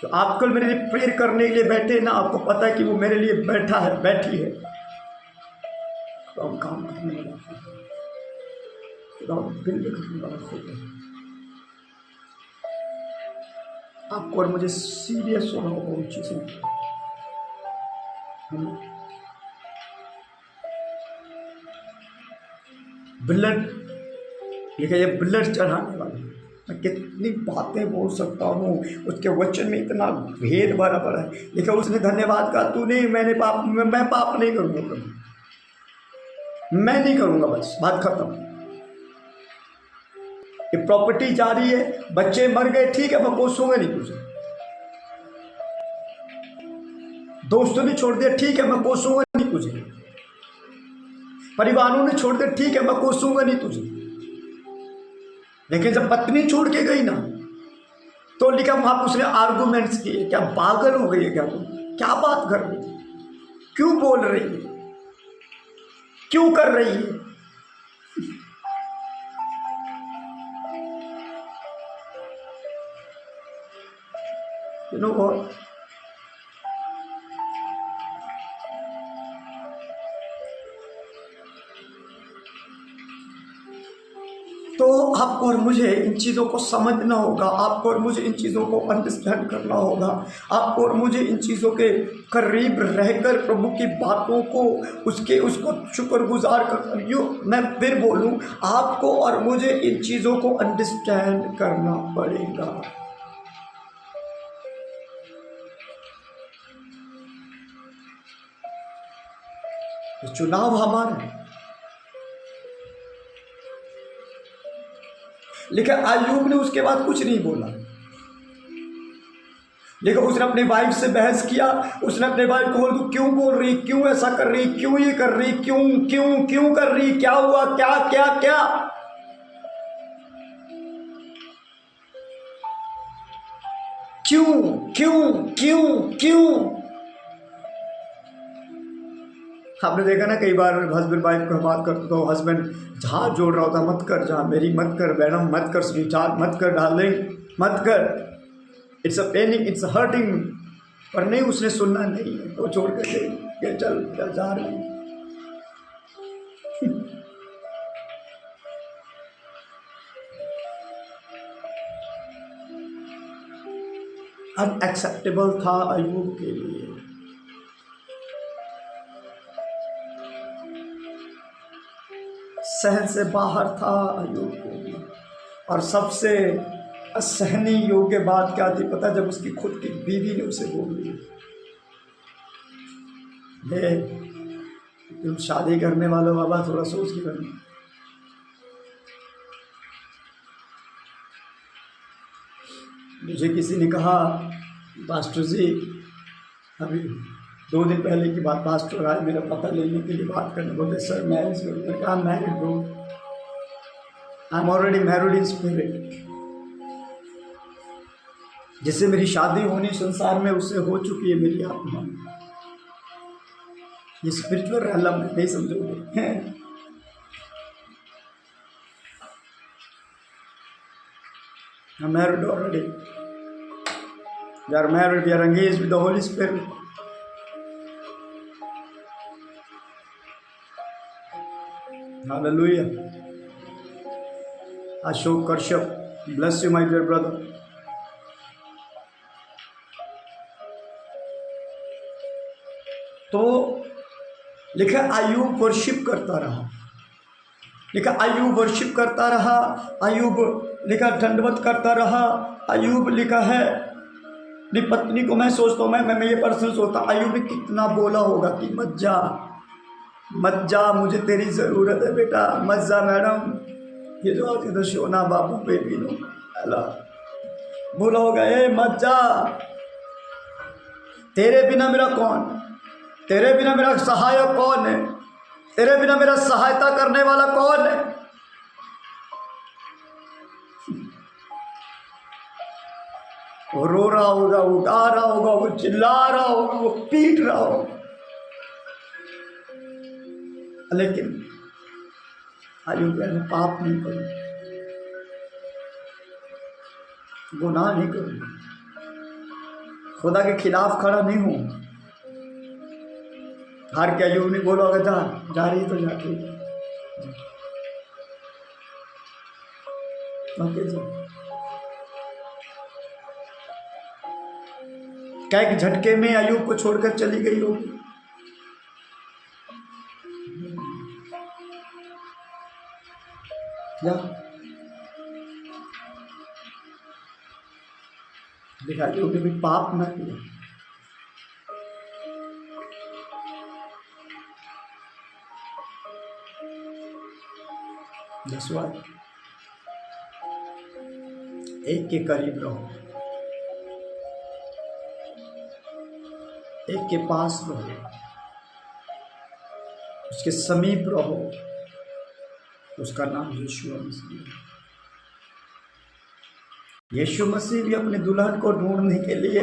तो आप कल मेरे लिए प्रेयर करने के लिए बैठे ना, आपको पता है कि वो मेरे लिए बैठा है, बैठी है, तो हम काम करने वाला बिल्ड करने वाला होता है। आपको और मुझे सीरियस होना होगा उन चीजों पर। ब्लड लिखा, ये ब्लड चढ़ाने वाला। मैं कितनी बातें बोल सकता हूँ, उसके वचन में इतना भेद भरा पड़ा है। लिखा उसने धन्यवाद कहा, तूने मैं पाप नहीं करूँगा प्रभु, मैं नहीं करूँगा, बस बात खत्म। ये प्रॉपर्टी जा रही है, बच्चे मर गए, ठीक है, मैं कोसूंगा नहीं तुझे। दोस्तों ने छोड़ दिया, ठीक है, मैं कोसूंगा नहीं तुझे। परिवारों ने छोड़ दिया, ठीक है, मैं कोसूंगा नहीं तुझे। लेकिन जब पत्नी छोड़ के गई ना, तो लिखा वहां पर उसने आर्गुमेंट्स किए, क्या पागल हो गई है क्या तुम, क्या बात कर रही है, क्यों बोल रही है, क्यों कर रही है। You know what? तो आपको और मुझे इन चीज़ों को समझना होगा, आपको और मुझे इन चीज़ों को अंडरस्टैंड करना होगा, आपको और मुझे इन चीज़ों के करीब रहकर प्रभु की बातों को उसको शुक्रगुजार कर मैं फिर बोलूं, आपको और मुझे इन चीज़ों को अंडरस्टैंड करना पड़ेगा। चुनाव हमारा है। लेकिन अय्यूब ने उसके बाद कुछ नहीं बोला, लेकिन उसने अपनी वाइफ से बहस किया। उसने अपने वाइफ को बोला, तू क्यों बोल रही, क्यों ऐसा कर रही, क्यों ये कर रही, क्यों क्यों क्यों कर रही, क्या हुआ, क्या क्या क्या। क्यों क्यों क्यों क्यों। आपने देखा ना कई बार हस्बैंड वाइफ को बात करते तो हस्बैंड हाथ जोड़ रहा होता, मत कर जा मेरी, मत कर मैडम, मत कर स्वीटहार्ट, मत कर डार्लिंग, मत कर, it's a paining, it's hurting. पर नहीं, उसने सुनना नहीं है, तो छोड़ कर चल जा रही। अनएक्सेप्टेबल था अय्यूब के लिए। सहन से बाहर था अय्यूब के लिए। और सबसे असहनीय योग्य बात क्या थी पता, जब उसकी खुद की बीवी ने उसे बोल दी, तुम शादी करने वालों बाबा थोड़ा सोच के करना। मुझे किसी ने कहा, पास्टर जी, अभी 2 दिन पहले की बात, पास्टर आए मेरा पता लेने के लिए बात करने, बोले सर मैरिज कहा, married bro, I am already married in spirit. जिससे मेरी शादी होनी संसार में, उससे हो चुकी है मेरी आत्मा। ये स्पिरिचुअल realm में नहीं समझोगे। I'm married already. We are married, we are engaged with the Holy Spirit. Hallelujah. Ashok Kashyap, bless you my dear brother. तो लिखा अय्यूब वर्शिप करता रहा, लिखा अय्यूब वर्शिप करता रहा, अय्यूब लिखा दंडवत करता रहा। अय्यूब लिखा है, अपनी पत्नी को मैं सोचता हूँ, मैं ये पर्सनल सोचता, अय्यूब ने कितना बोला होगा कि मत जा, मत जा, मुझे तेरी ज़रूरत है बेटा, मत जा मैडम, ये जो आती तो सोना बाबू बेबी नो अल्लाह बोला होगा, ए मत जा, तेरे बिना मेरा कौन, तेरे बिना मेरा सहायक कौन है, तेरे बिना मेरा सहायता करने वाला कौन है। वो रो रहा होगा, वो गा रहा होगा, वो चिल्ला रहा होगा, वो पीट रहा होगा, लेकिन अय्यूब ने पाप नहीं करूँ, गुनाह नहीं करूँ, खुदा के खिलाफ खड़ा नहीं हूँ। हार के अय्यूब ने बोला होगा, जा रही तो जा रही, ओके जा। क्या एक झटके में अय्यूब को छोड़कर चली गई होगी। क्या देखा, अय्यूब ने भी पाप न किया। दसवां, एक के करीब रहो, एक के पास रहो, उसके समीप रहो, उसका नाम यीशु मसीह है। यीशु मसीह भी अपने दुल्हन को ढूंढने के लिए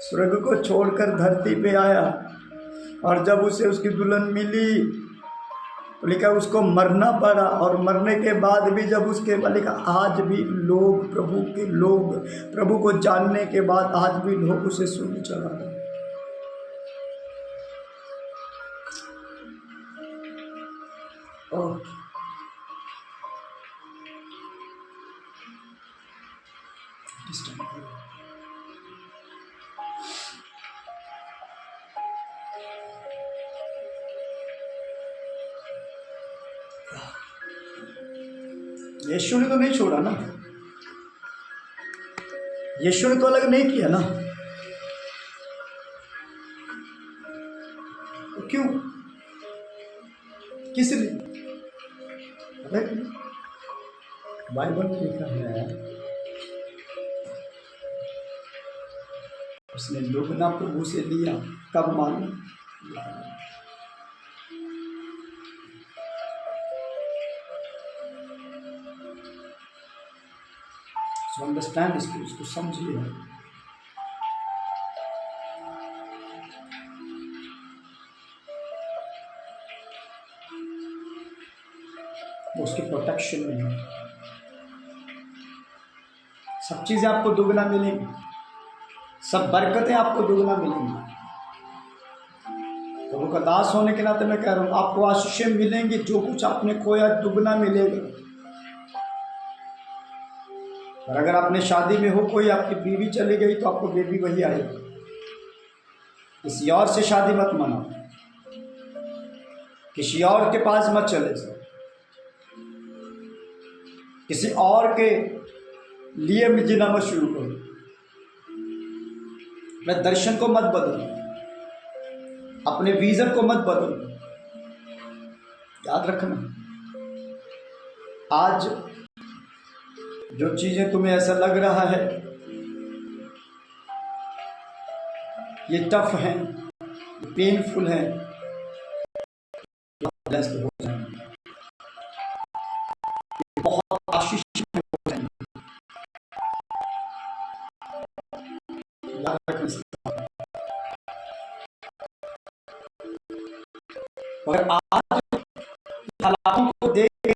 स्वर्ग को छोड़कर धरती पे आया, और जब उसे उसकी दुल्हन मिली तो लिखा उसको मरना पड़ा, और मरने के बाद भी जब उसके लिखा आज भी लोग प्रभु को जानने के बाद आज भी लोग उसे सुन चला रहे। यीशु ने तो नहीं छोड़ा ना, यीशु ने तो अलग नहीं किया ना, तो क्यों, किस लिए? बाइबल में लिखा है उसने दुगना प्रभु से लिया, कब मालूम? सो अंडरस्टैंड इसको समझिए। वो उसकी प्रोटेक्शन में है, सब चीजें आपको दुगना मिलेंगी, सब बरकतें आपको दुगना मिलेंगी। प्रभु का दास होने के नाते मैं कह रहा हूं, आपको आशीषें मिलेंगी, जो कुछ आपने खोया दुगना मिलेगा। और अगर आपने शादी में हो, कोई आपकी बीवी चली गई, तो आपको बेबी वही आएगी। किसी और से शादी मत मनाओ, किसी और के पास मत चले जाओ, किसी और के लिए में जीना मत शुरू करो, अपने दर्शन को मत बदलो, अपने विजन को मत बदलो। याद रखना, आज जो चीजें तुम्हें ऐसा लग रहा है ये टफ है, पेनफुल है, ब्लेस्ड हो जाएंगे, बहुत आशीष हो जाएंगे। याद रखना, और आज हालातों को देख के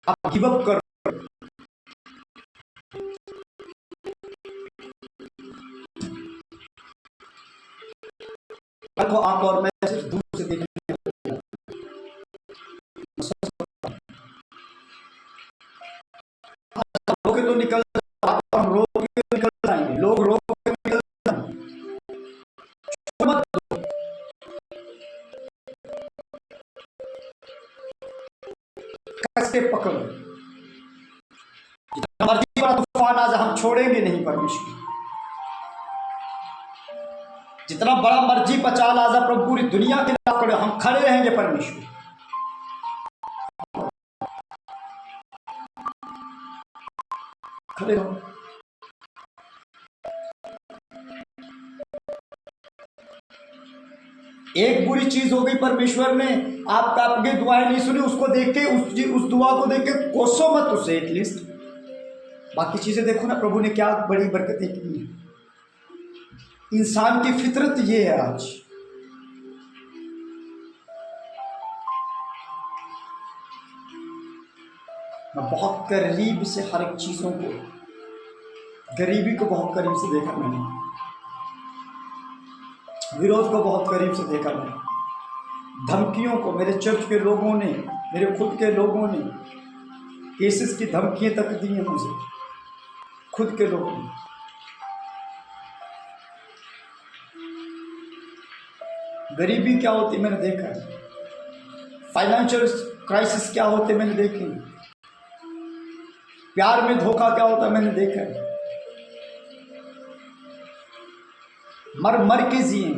आप गिव अप कर, को आप और मैं सिर्फ दूर से देखने, रोके तो निकल, हम रोक के निकल जाएंगे, लोग रोक के निकल जाएंगे, मत दो। कैसे पकड़ो, जितना मर्जी बड़ा तूफान आ जाए, हम छोड़ेंगे नहीं परमेश्वर। जितना बड़ा मर्जी पचाल आ जाए, प्रभु पूरी दुनिया के खिलाफ खड़े, हम खड़े रहेंगे परमेश्वर। खड़े रहो। एक बुरी चीज हो गई, परमेश्वर ने आपकी दुआएं नहीं सुनी, उसको देख के, उस दुआ को देख के कोसो मत उसे, एटलीस्ट बाकी चीजें देखो ना, प्रभु ने क्या बड़ी बरकतें की हैं। इंसान की फितरत ये है। आज मैं बहुत करीब से हर एक चीजों को, गरीबी को बहुत करीब से देखा मैंने, विरोध को बहुत करीब से देखा मैंने, धमकियों को, मेरे चर्च के लोगों ने, मेरे खुद के लोगों ने केसेस की धमकियां तक दी हैं मुझे, खुद के लोगों ने। गरीबी क्या होती मैंने देखा है, फाइनेंशियल क्राइसिस क्या होते मैंने देखे, प्यार में धोखा क्या होता मैंने देखा है, मर मर के जिए,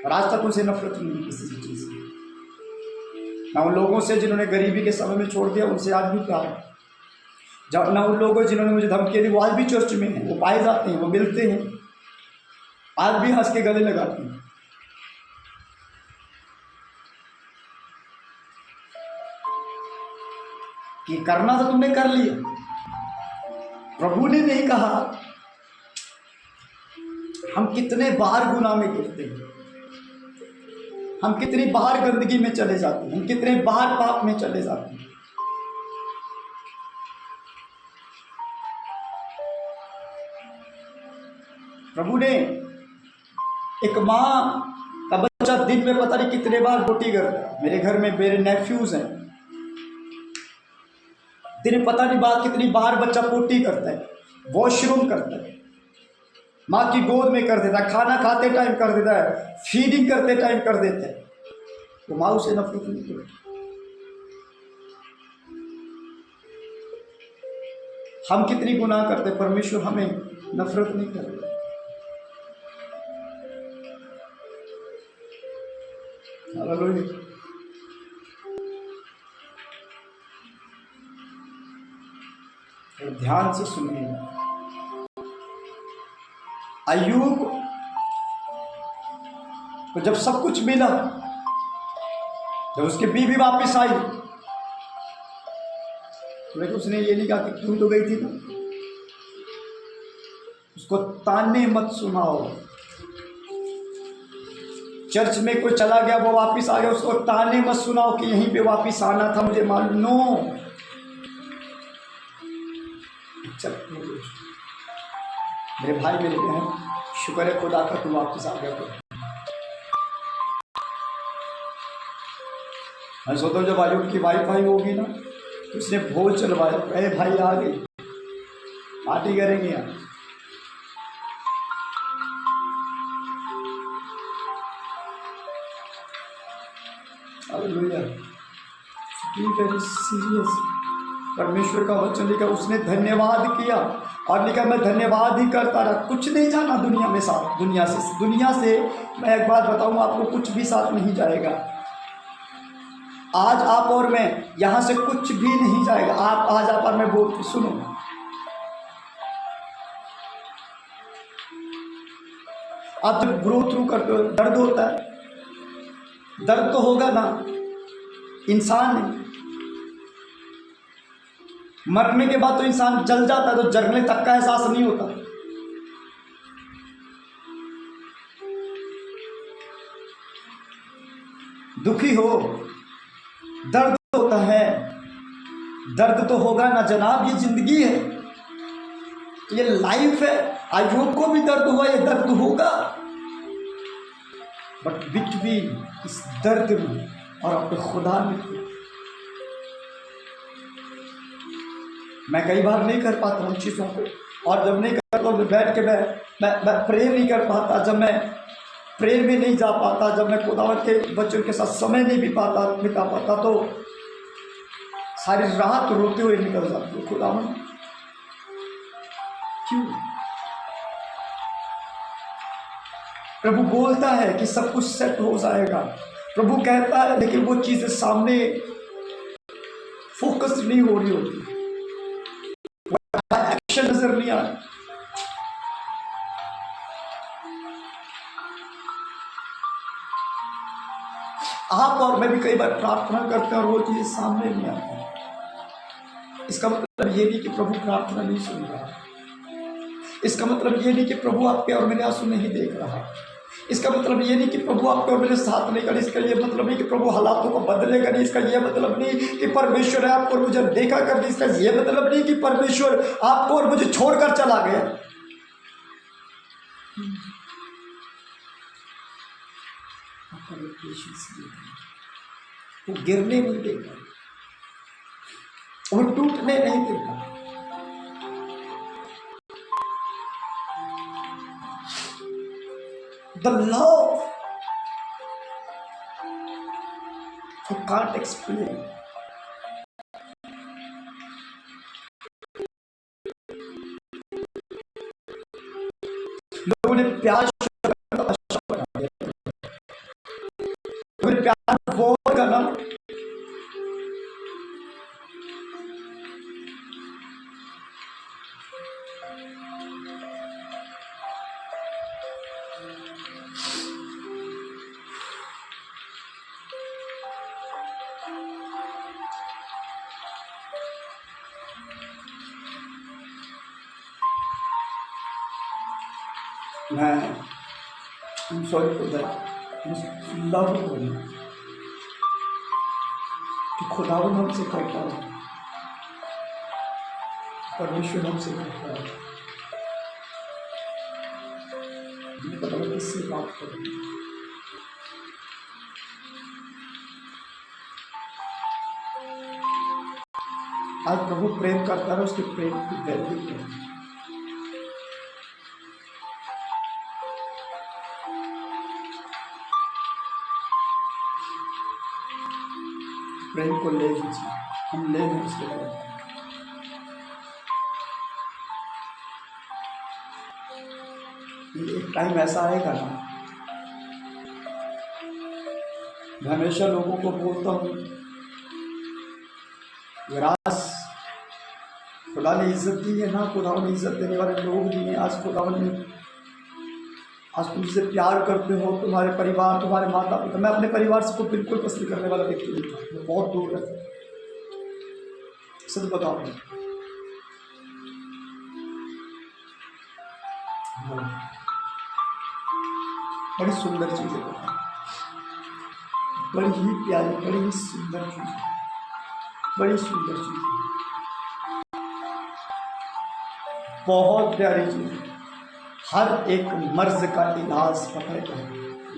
और आज तक उनसे नफरत नहीं किसी चीज से, ना उन लोगों से जिन्होंने गरीबी के समय में छोड़ दिया, उनसे आज भी प्यार है। जब ना उन लोगों जिन्होंने मुझे धमकी दी, वो आज भी चर्च में हैं, वो पाए जाते हैं, वो मिलते हैं, आज भी हंस के गले लगाते हैं। कि करना तो तुमने कर लिया, प्रभु ने नहीं कहा। हम कितने बार गुनाह में गिरते हैं, हम कितनी बार गंदगी में चले जाते हैं, हम कितने बार पाप में चले जाते हैं। प्रभु ने, एक माँ का बच्चा दिन में पता नहीं कितने बार पोटी करता है। मेरे घर में मेरे नेफ्यूज हैं, दिन में पता नहीं बात कितनी बार बच्चा पोटी करता है, वॉशरूम करता है, माँ की गोद में कर देता है, खाना खाते टाइम कर देता है, फीडिंग करते टाइम कर देता है। वो माँ उसे नफरत नहीं करती। हम कितनी गुनाह करते, परमेश्वर हमें नफरत नहीं करता। हालेलुया। और ध्यान से सुनिए, अय्यूब को जब सब कुछ मिला, जब उसकी बीवी वापस आई, लेकिन उसने ये नहीं कहा कि तू तो गई थी ना। उसको ताने मत सुनाओ। चर्च में कोई चला गया, वो वापस आ गया, उसको ताने मत सुनाओ कि यहीं पे वापस आना था, मुझे मालूम। नो, मेरे भाई मेरे बहन, शुक्र है खुदा का तू वापस आ गया। तो मैं सोचता हूँ जब आयुब की वाइफ आई होगी ना, तो उसने भोज चलवाया, अरे भाई आ गई, पार्टी करेंगे यहाँ। हालेलुया। Very serious. परमेश्वर का वचन लिखा, उसने धन्यवाद किया और लिखा मैं धन्यवाद ही करता रहा। कुछ नहीं जाना दुनिया में साथ, दुनिया से मैं एक बात बताऊं आपको, कुछ भी साथ नहीं जाएगा। आज आप और मैं यहां से कुछ भी नहीं जाएगा। आप आज आप और मैं बोल सुनो, आप जब ग्रो थ्रू करते हो दर्द होता है, दर्द तो होगा ना। इंसान मरने के बाद तो इंसान जल जाता है, तो जलने तक का एहसास नहीं होता। दुखी हो, दर्द होता है, दर्द तो होगा ना जनाब, ये जिंदगी है, ये लाइफ है। अय्यूब को भी दर्द हुआ, ये दर्द होगा, बट बिटवीन इस दर्द में और अपने खुदा में मैं कई बार नहीं कर पाता उन चीज़ों को, और जब नहीं करता तो बैठ के मैं प्रेयर नहीं कर पाता। जब मैं प्रेयर में नहीं जा पाता, जब मैं खुदावंत के बच्चों के साथ समय नहीं बिता पाता, तो सारी रात रोते हुए निकल जाती है। खुदावंत क्यों? प्रभु बोलता है कि सब कुछ सेट हो जाएगा, प्रभु कहता है, लेकिन वो चीजें सामने फोकस नहीं हो रही होती, एक्शन नजर नहीं आ रहा। आप और मैं भी कई बार प्रार्थना करते हैं और वो चीजें सामने नहीं आती। इसका मतलब ये नहीं कि प्रभु प्रार्थना नहीं सुन रहा, इसका मतलब ये नहीं कि प्रभु आपके और मेरे आंसू नहीं देख रहा, इसका मतलब ये नहीं कि प्रभु आपके और मेरे साथ नहीं कर, इसका ये मतलब नहीं कि प्रभु हालातों को बदलेगा नहीं, इसका ये मतलब नहीं कि परमेश्वर है आपको और मुझे देखा कर दी, इसका ये मतलब नहीं कि परमेश्वर आपको और मुझे छोड़कर चला गया। वो गिरने नहीं देगा, वो टूटने नहीं देगा। The love you can't explain. लोगों ने प्यार बना दिया, लोगों ने प्यार वॉर करना, I'm sorry for that. Love करना कि खुदावन हमसे कहता है, परमेश्वर हमसे कहता है, मुझे पता नहीं किससे बात करूँ। आज प्रभु प्रेम करता है, उसके प्रेम की वैल्यू क्या है? प्रेम को ले लीजिए, हम ले लें उसके लिए। एक टाइम ऐसा आएगा ना, मैं हमेशा लोगों को बोलता हूँ, विरास खुदा ने इज्जत दी है ना, खुदा ने इज्जत देने वाले लोग भी हैं। आज खुदा ने, आज तुमसे प्यार करते हो, तुम्हारे परिवार, तुम्हारे माता पिता। मैं अपने परिवार से को बिल्कुल पसंद करने वाला व्यक्ति नहीं था, मैं बहुत दूर रहता था, सच बताओ। बड़ी सुंदर चीज है, बड़ी ही प्यारी, बड़ी ही सुंदर चीज, बड़ी सुंदर चीज, बहुत प्यारी चीज। हर एक मर्ज का इलाज पता है क्या?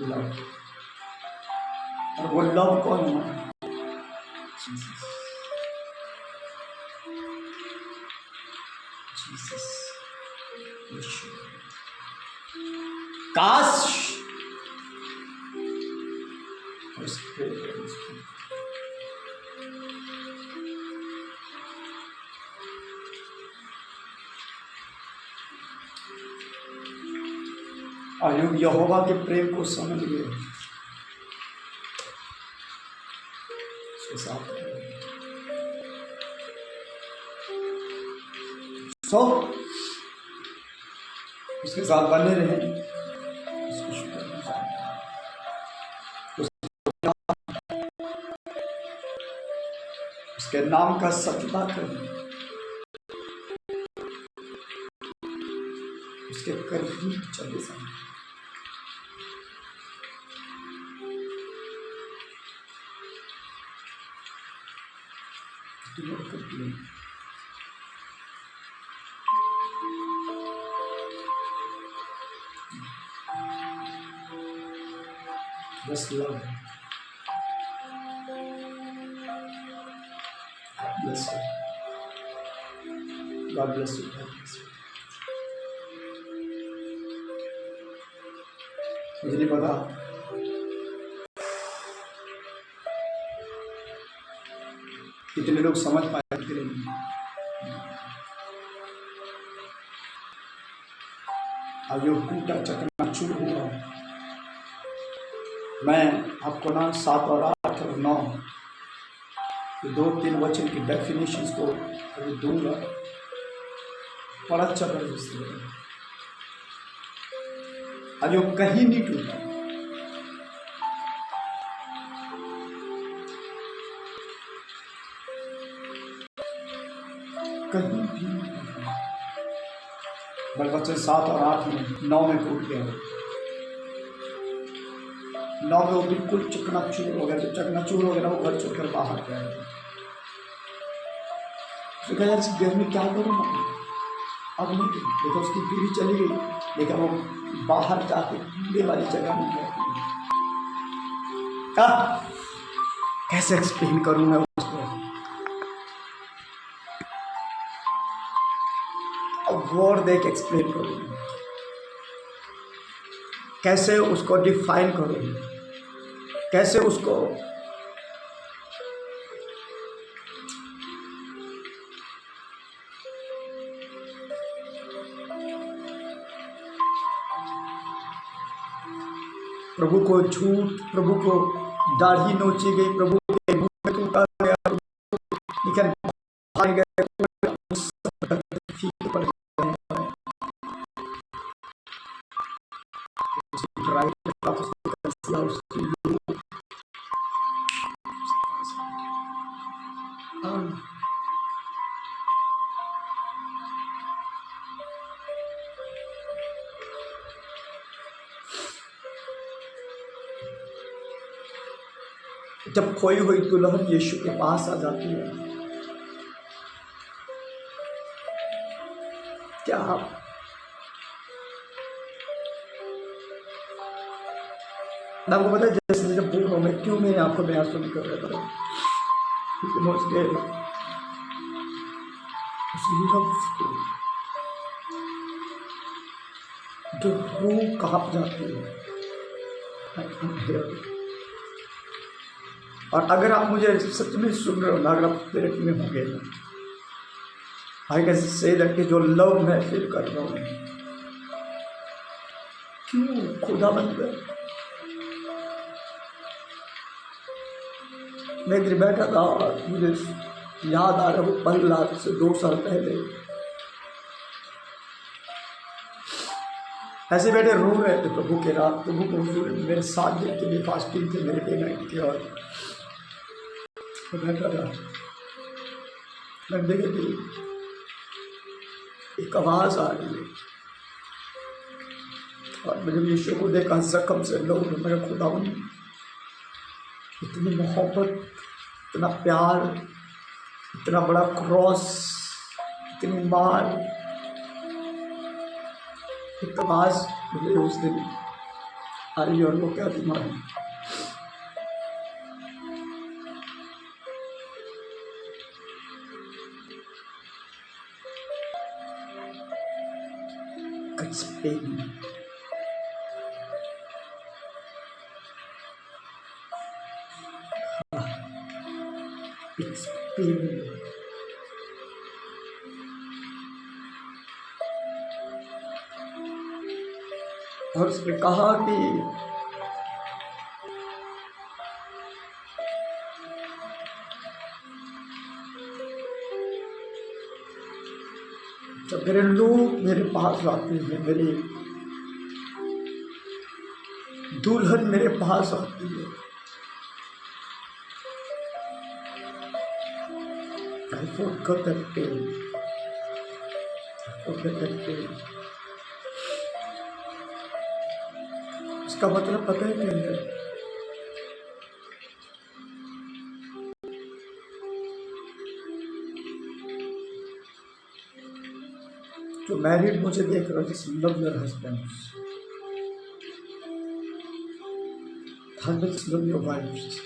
लव। और वो लव कौन है? जीसस। जीसस, यीशु। काश अय्यूब यहोवा के प्रेम को समझ गए, उसके साथ उसके साथ बने रहे, उसको शुक्र उसके नाम का सजदा करें, उसके करीब चले जाएं। Just love. God bless you. God bless you. God bless you. मुझे नहीं पता कितने लोग समझ पाए, कितने नहीं। अय्यूब टूटा, चकनाचूर हुआ। मैं आपको ना 7 और 8 और 9 2-3 वचन की डेफिनेशंस को अभी दूंगा, बड़ा जबरदस्त है। अय्यूब कहीं नहीं टूटा, कहीं भी नहीं टूटा। बल वचन 7 और 8 में, 9 में टूट गया, 9 में वो बिल्कुल चकनाचूर हो गया। जब चकनाचूर हो गया ना, वो घर छोड़कर बाहर गया। तो कहा यार इस घर में क्या करूँ, अब नहीं। देखो उसकी पीढ़ी चली गई, लेकिन वो बाहर जाके कूड़े वाली जगह में गया। कैसे एक्सप्लेन करूँ मैं उसको? अब वर्ड देख एक्सप्लेन करूँ, कैसे उसको डिफाइन करूँ, कैसे उसको प्रभु को झूठ, प्रभु को दाढ़ी नोची गई, प्रभु के मुंह में टूटा गया, लेकिन भाग गए, जब खोई हुई दुल्हन यीशु के पास आ जाती है, क्या आप आपको पता है जैसे जब बोल रहा हूँ मैं, क्यों मेरी आंखों में आंसू निकल रहा था? क्योंकि मैं उसके जो रूह कांप जाती है, और अगर आप मुझे सच में सुन रहे हो ना, अगर आप स्पिरिट में होंगे ना, आई कैन से दैट कि जो लव मैं फील कर रहा हूँ, क्यों खुदा बन गए। मैं इधर बैठा था और मुझे याद आ रहा, वो पल आज से 2 साल पहले ऐसे बैठे रो रहे थे प्रभु के रात, प्रभु को मेरे 7 दिन के लिए फास्टिंग थे मेरे डे नाइट के, और मैं बैठा था, मैं देखी थी एक आवाज आ रही है, और मुझे यीशु को देखा, जख्म से लो मेरा खुदा, इतनी मोहब्बत, इतना प्यार, इतना बड़ा क्रॉस, इतनी मार, एक आवाज मुझे उस दिन आई, और वो क्या थी मालूम? It's pain. It's pain. और उसने कहा कि जब मेरे लोग मेरे पास आते हैं, मेरी दुल्हन मेरे पास आती है, I forgot that pain. I forgot that pain. इसका मतलब पता है क्या है? जो मैरिड मुझे देख रहा है, जिस love your husband, husbands love your wives.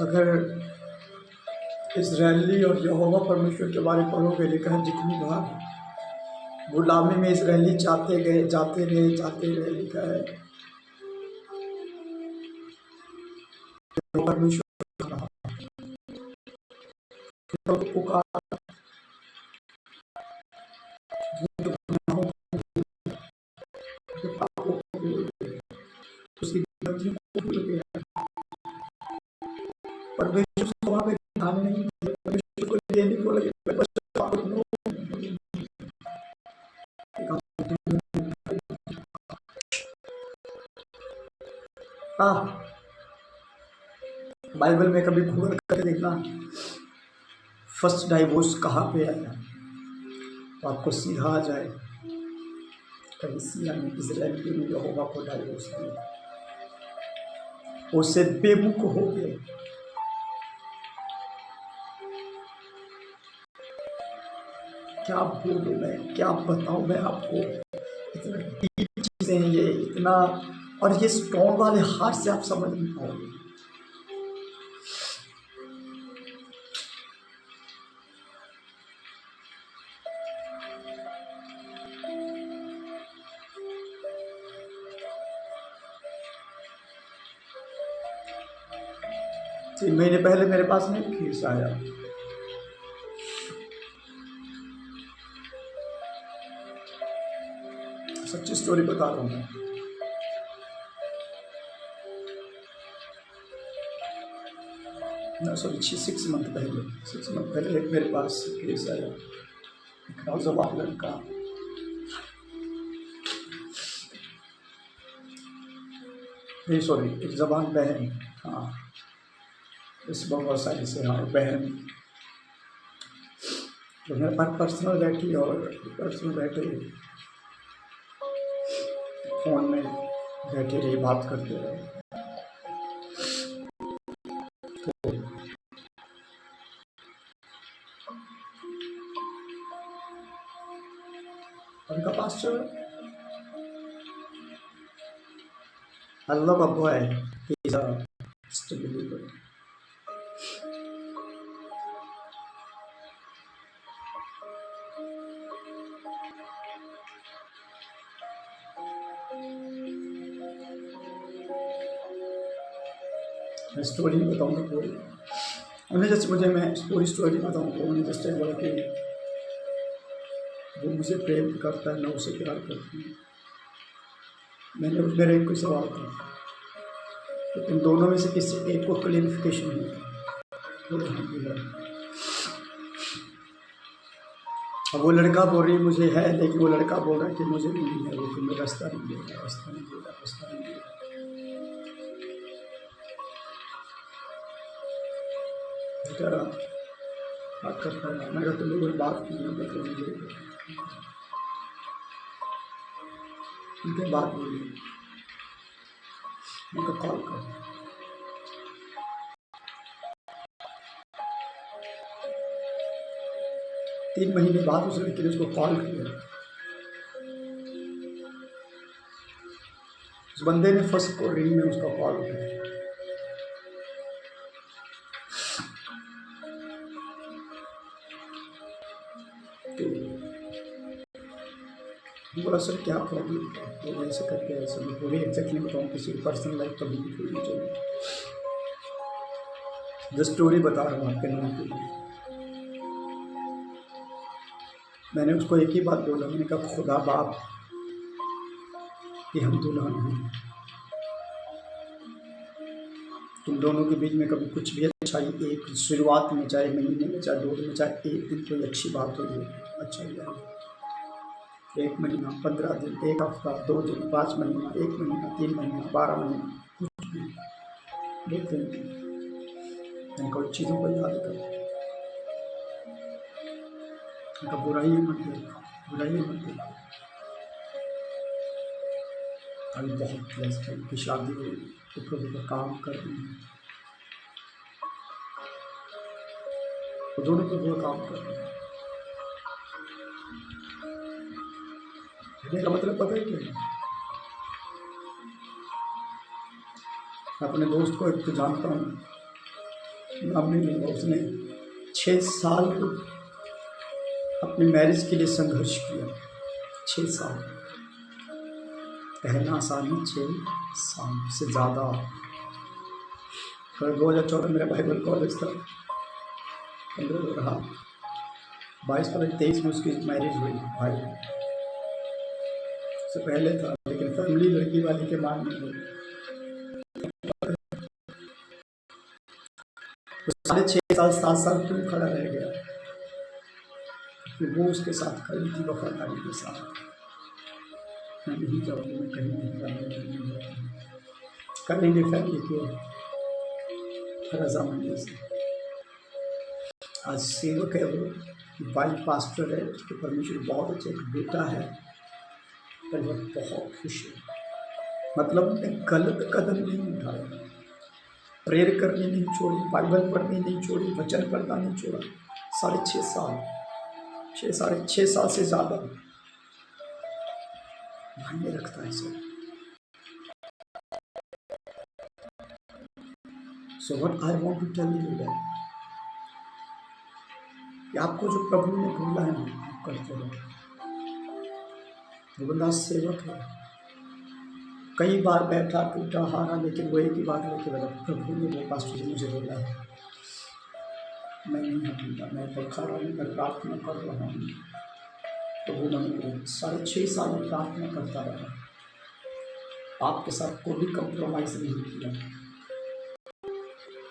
अगर इजरायली और यहोवा परमेश्वर के बारे में पढ़ोगे, लिखा है जितनी बार गुलामी में इजरायली जाते गए, लिखा है परमेश्वर पुकार, परमेश्वर से वहाँ पे ध्यान नहीं दिया, परमेश्वर को देने को लगे, बाइबल में कभी गूगल करके देखना फर्स्ट डाइवोर्स कहाँ पे आया, तो आपको सीधा आ जाए, कहीं सिया ने इजराइल के लिए यहोवा को डाइवोर्स दिया, उससे बेमुख हो गए। क्या बोलूं मैं, क्या बताऊं मैं आपको, इतना डीप चीजें हैं ये, इतना, और ये स्टोन वाले हाथ से आप समझ नहीं पाओगे। तीन महीने पहले मेरे पास में केस आया, सच्ची स्टोरी बता रहा हूँ मैं। सॉरी 6 मंथ पहले एक मेरे पास केस आया, एक नौजवान लड़का, नहीं सॉरी एक जवान बहन, हाँ इस बंगाल साइड से, हाँ बहन, तो मेरे पास पर्सनल बैठी, और पर्सनल बैठे फोन में बैठे रही, बात करते रहे, तो उनका pastor, I love a boy, he's a still believer. मैं स्टोरी नहीं बताऊँगा पूरी। उन्हें जैसे मुझे मैं स्टोरी बताऊँ तो उन्हें जैसे बोला कि वो मुझे प्रेम करता है, मैं उसे प्यार करती हूँ। मैंने मेरा एक कोई सवाल था तो इन दोनों में से किसी एक को क्लेरिफिकेशन नहीं था। बोले हाँ जी है। अब वो लड़का बोल रही मुझे है, लेकिन वो लड़का बोल रहा है कि मुझे नहीं है, वो तुम्हें रास्ता नहीं दे रहा, रास्ता नहीं दे रहा, रास्ता नहीं दे रहा। बेचारा बात करता है, मैं कहता लोगों ने बात की मतलब मुझे उनके बात बोली, उनका कॉल कर। 3 महीने बाद उस लड़के ने उसको कॉल किया। उस बंदे ने फर्स्ट को रिंग में उसका कॉल उठाया। तो बोला सर क्या प्रॉब्लम है, तो ऐसे करके ऐसे मैं पूरी एग्जैक्टली बताऊँ, किसी पर्सनल लाइफ कभी भी खोलनी चाहिए। जस्ट स्टोरी बता रहा हूँ आपके नाम के लिए। मैंने उसको एक ही बात बोला, मैंने कहा खुदा बाप कि हम दुल्हन हैं, तुम दोनों के बीच में कभी कुछ भी अच्छाई एक शुरुआत में, चाहे महीने में, चाहे 2 दिन में, चाहे एक दिन कोई अच्छी बात हो, अच्छा ही है। 1 महीना, 15 दिन, 1 हफ्ता, 2 दिन, 5 महीना, 1 महीना, 3 महीना, 12 महीना, कुछ भी देखते हैं। इनको चीज़ों को याद करो, इनका बुराई मत देखो, बुराई मत देखो। अभी बहुत व्यस्त है, उनकी शादी हुई तो प्रभु का काम कर रही है, वो दोनों प्रभु का काम कर रहे हैं। कहने का मतलब पता है क्या है? मैं अपने दोस्त को एक तो जानता हूँ, नाम नहीं लूँगा, उसने 6 साल अपनी मैरिज के लिए संघर्ष किया। 6 साल, कहना आसानी, 6 साल से ज़्यादा। 2014 मेरा बाइबल कॉलेज था, 15 रहा, 22-23 में उसकी मैरिज हुई भाई से पहले था, लेकिन फैमिली लड़की वाली के मान में हुई। 6.5 साल 7 साल क्यों खड़ा रह गया? क्योंकि वो उसके साथ खड़ी थी वफादारी के साथ। मैं नहीं जाऊँगी, मैं कहीं नहीं जाऊँगी, करेंगे फैमिली के रजामंदी से। आज सेवक है, वो वाइफ पास्टर है, उसके परमेश्वर बहुत अच्छे, एक बेटा है, पर वो बहुत खुश है। मतलब उसने गलत कदम नहीं उठाया, प्रेयर करनी नहीं छोड़ी, बाइबल पढ़नी नहीं छोड़ी, वचन पढ़ना नहीं छोड़ा। 6.5 साल, 6 साल से ज़्यादा मायने रखता है sir. So what I want to tell you that कि आपको जो प्रभु ने बोला है आप करते रहो। वो बंदा सेवक है, कई बार बैठा टूटा हारा, लेकिन वो एक ही बात लेके बोला, प्रभु ने वो पास्टर जी मुझे बोला है, मैं नहीं हटूंगा, मैं खा रहा हूँ, मैं प्रार्थना कर रहा हूँ। तो वो मन 6.5 साल में प्रार्थना करता रहा, आपके साथ कोई कंप्रोमाइज़ नहीं किया।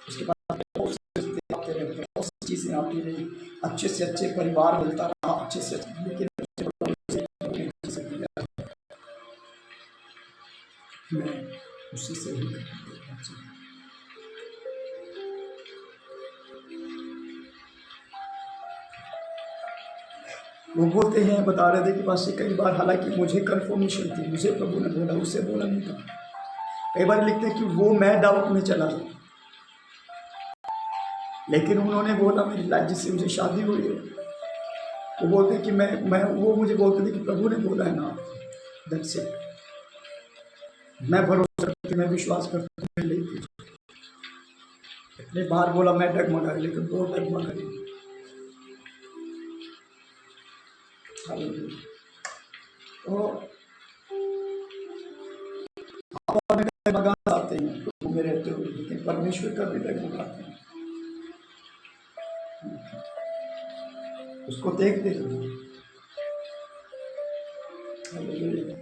उसके बाद बहुत सी चीज़ें आती रही, अच्छे से अच्छे परिवार मिलता रहा, अच्छे से, लेकिन मैं उसी से ही वो बोलते हैं, बता रहे थे कि पास से कई बार, हालांकि मुझे कन्फर्मेशन थी, मुझे प्रभु ने बोला, उससे बोला नहीं था। कई बार लिखते हैं कि वो मैं डाउट में चला गया, लेकिन उन्होंने बोला मेरी लाइफ जिससे मुझे शादी हुई है, वो बोलते हैं कि वो मुझे बोलते थे कि प्रभु ने बोला है ना, दैट्स इट। मैं भरोसा करती, मैं विश्वास करती, मैं लेती। इतने बार बोला मैं डगमगा, लेकिन वो डगमगा। तो आप डगमगा आते हैं तो मेरे रहते हो, लेकिन परमेश्वर का हृदय बुलाते हैं, उसको देखते हैं। हालेलुया।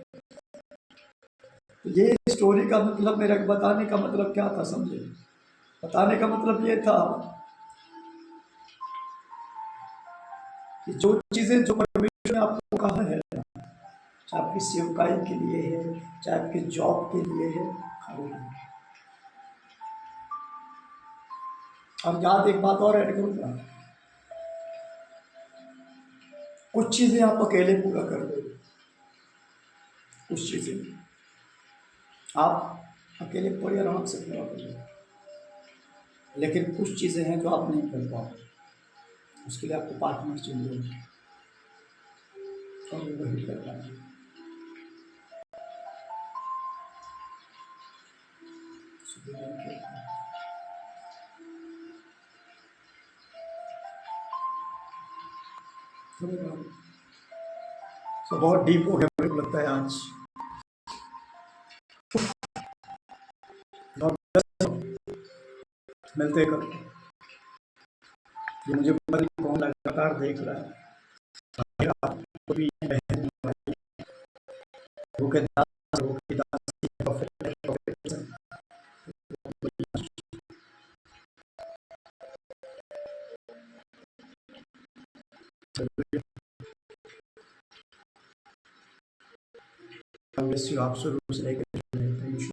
तो ये स्टोरी का मतलब, मेरा बताने का मतलब क्या था समझे? बताने का मतलब ये था कि जो चीजें जो परमेश्वर ने आपको कहा है, चाहे आपकी सेवकाई के लिए है, चाहे आपके जॉब के लिए है, हालेलुया। और याद एक बात और ऐड करूंगा, कुछ चीजें आप अकेले पूरा कर दोगे, कुछ चीजें आप अकेले बड़े आराम से पूरा कर दोगे, लेकिन कुछ चीजें हैं जो आप नहीं कर पाओगे, उसके लिए आपको पार्टनर चाहिए और वही कर पाएंगे। तो बहुत डीप हो गया मेरे को लगता है आज। मिलते कल, ये मुझे पता नहीं कौन लगातार देख रहा है, आपको भी आप शुरू से लेकर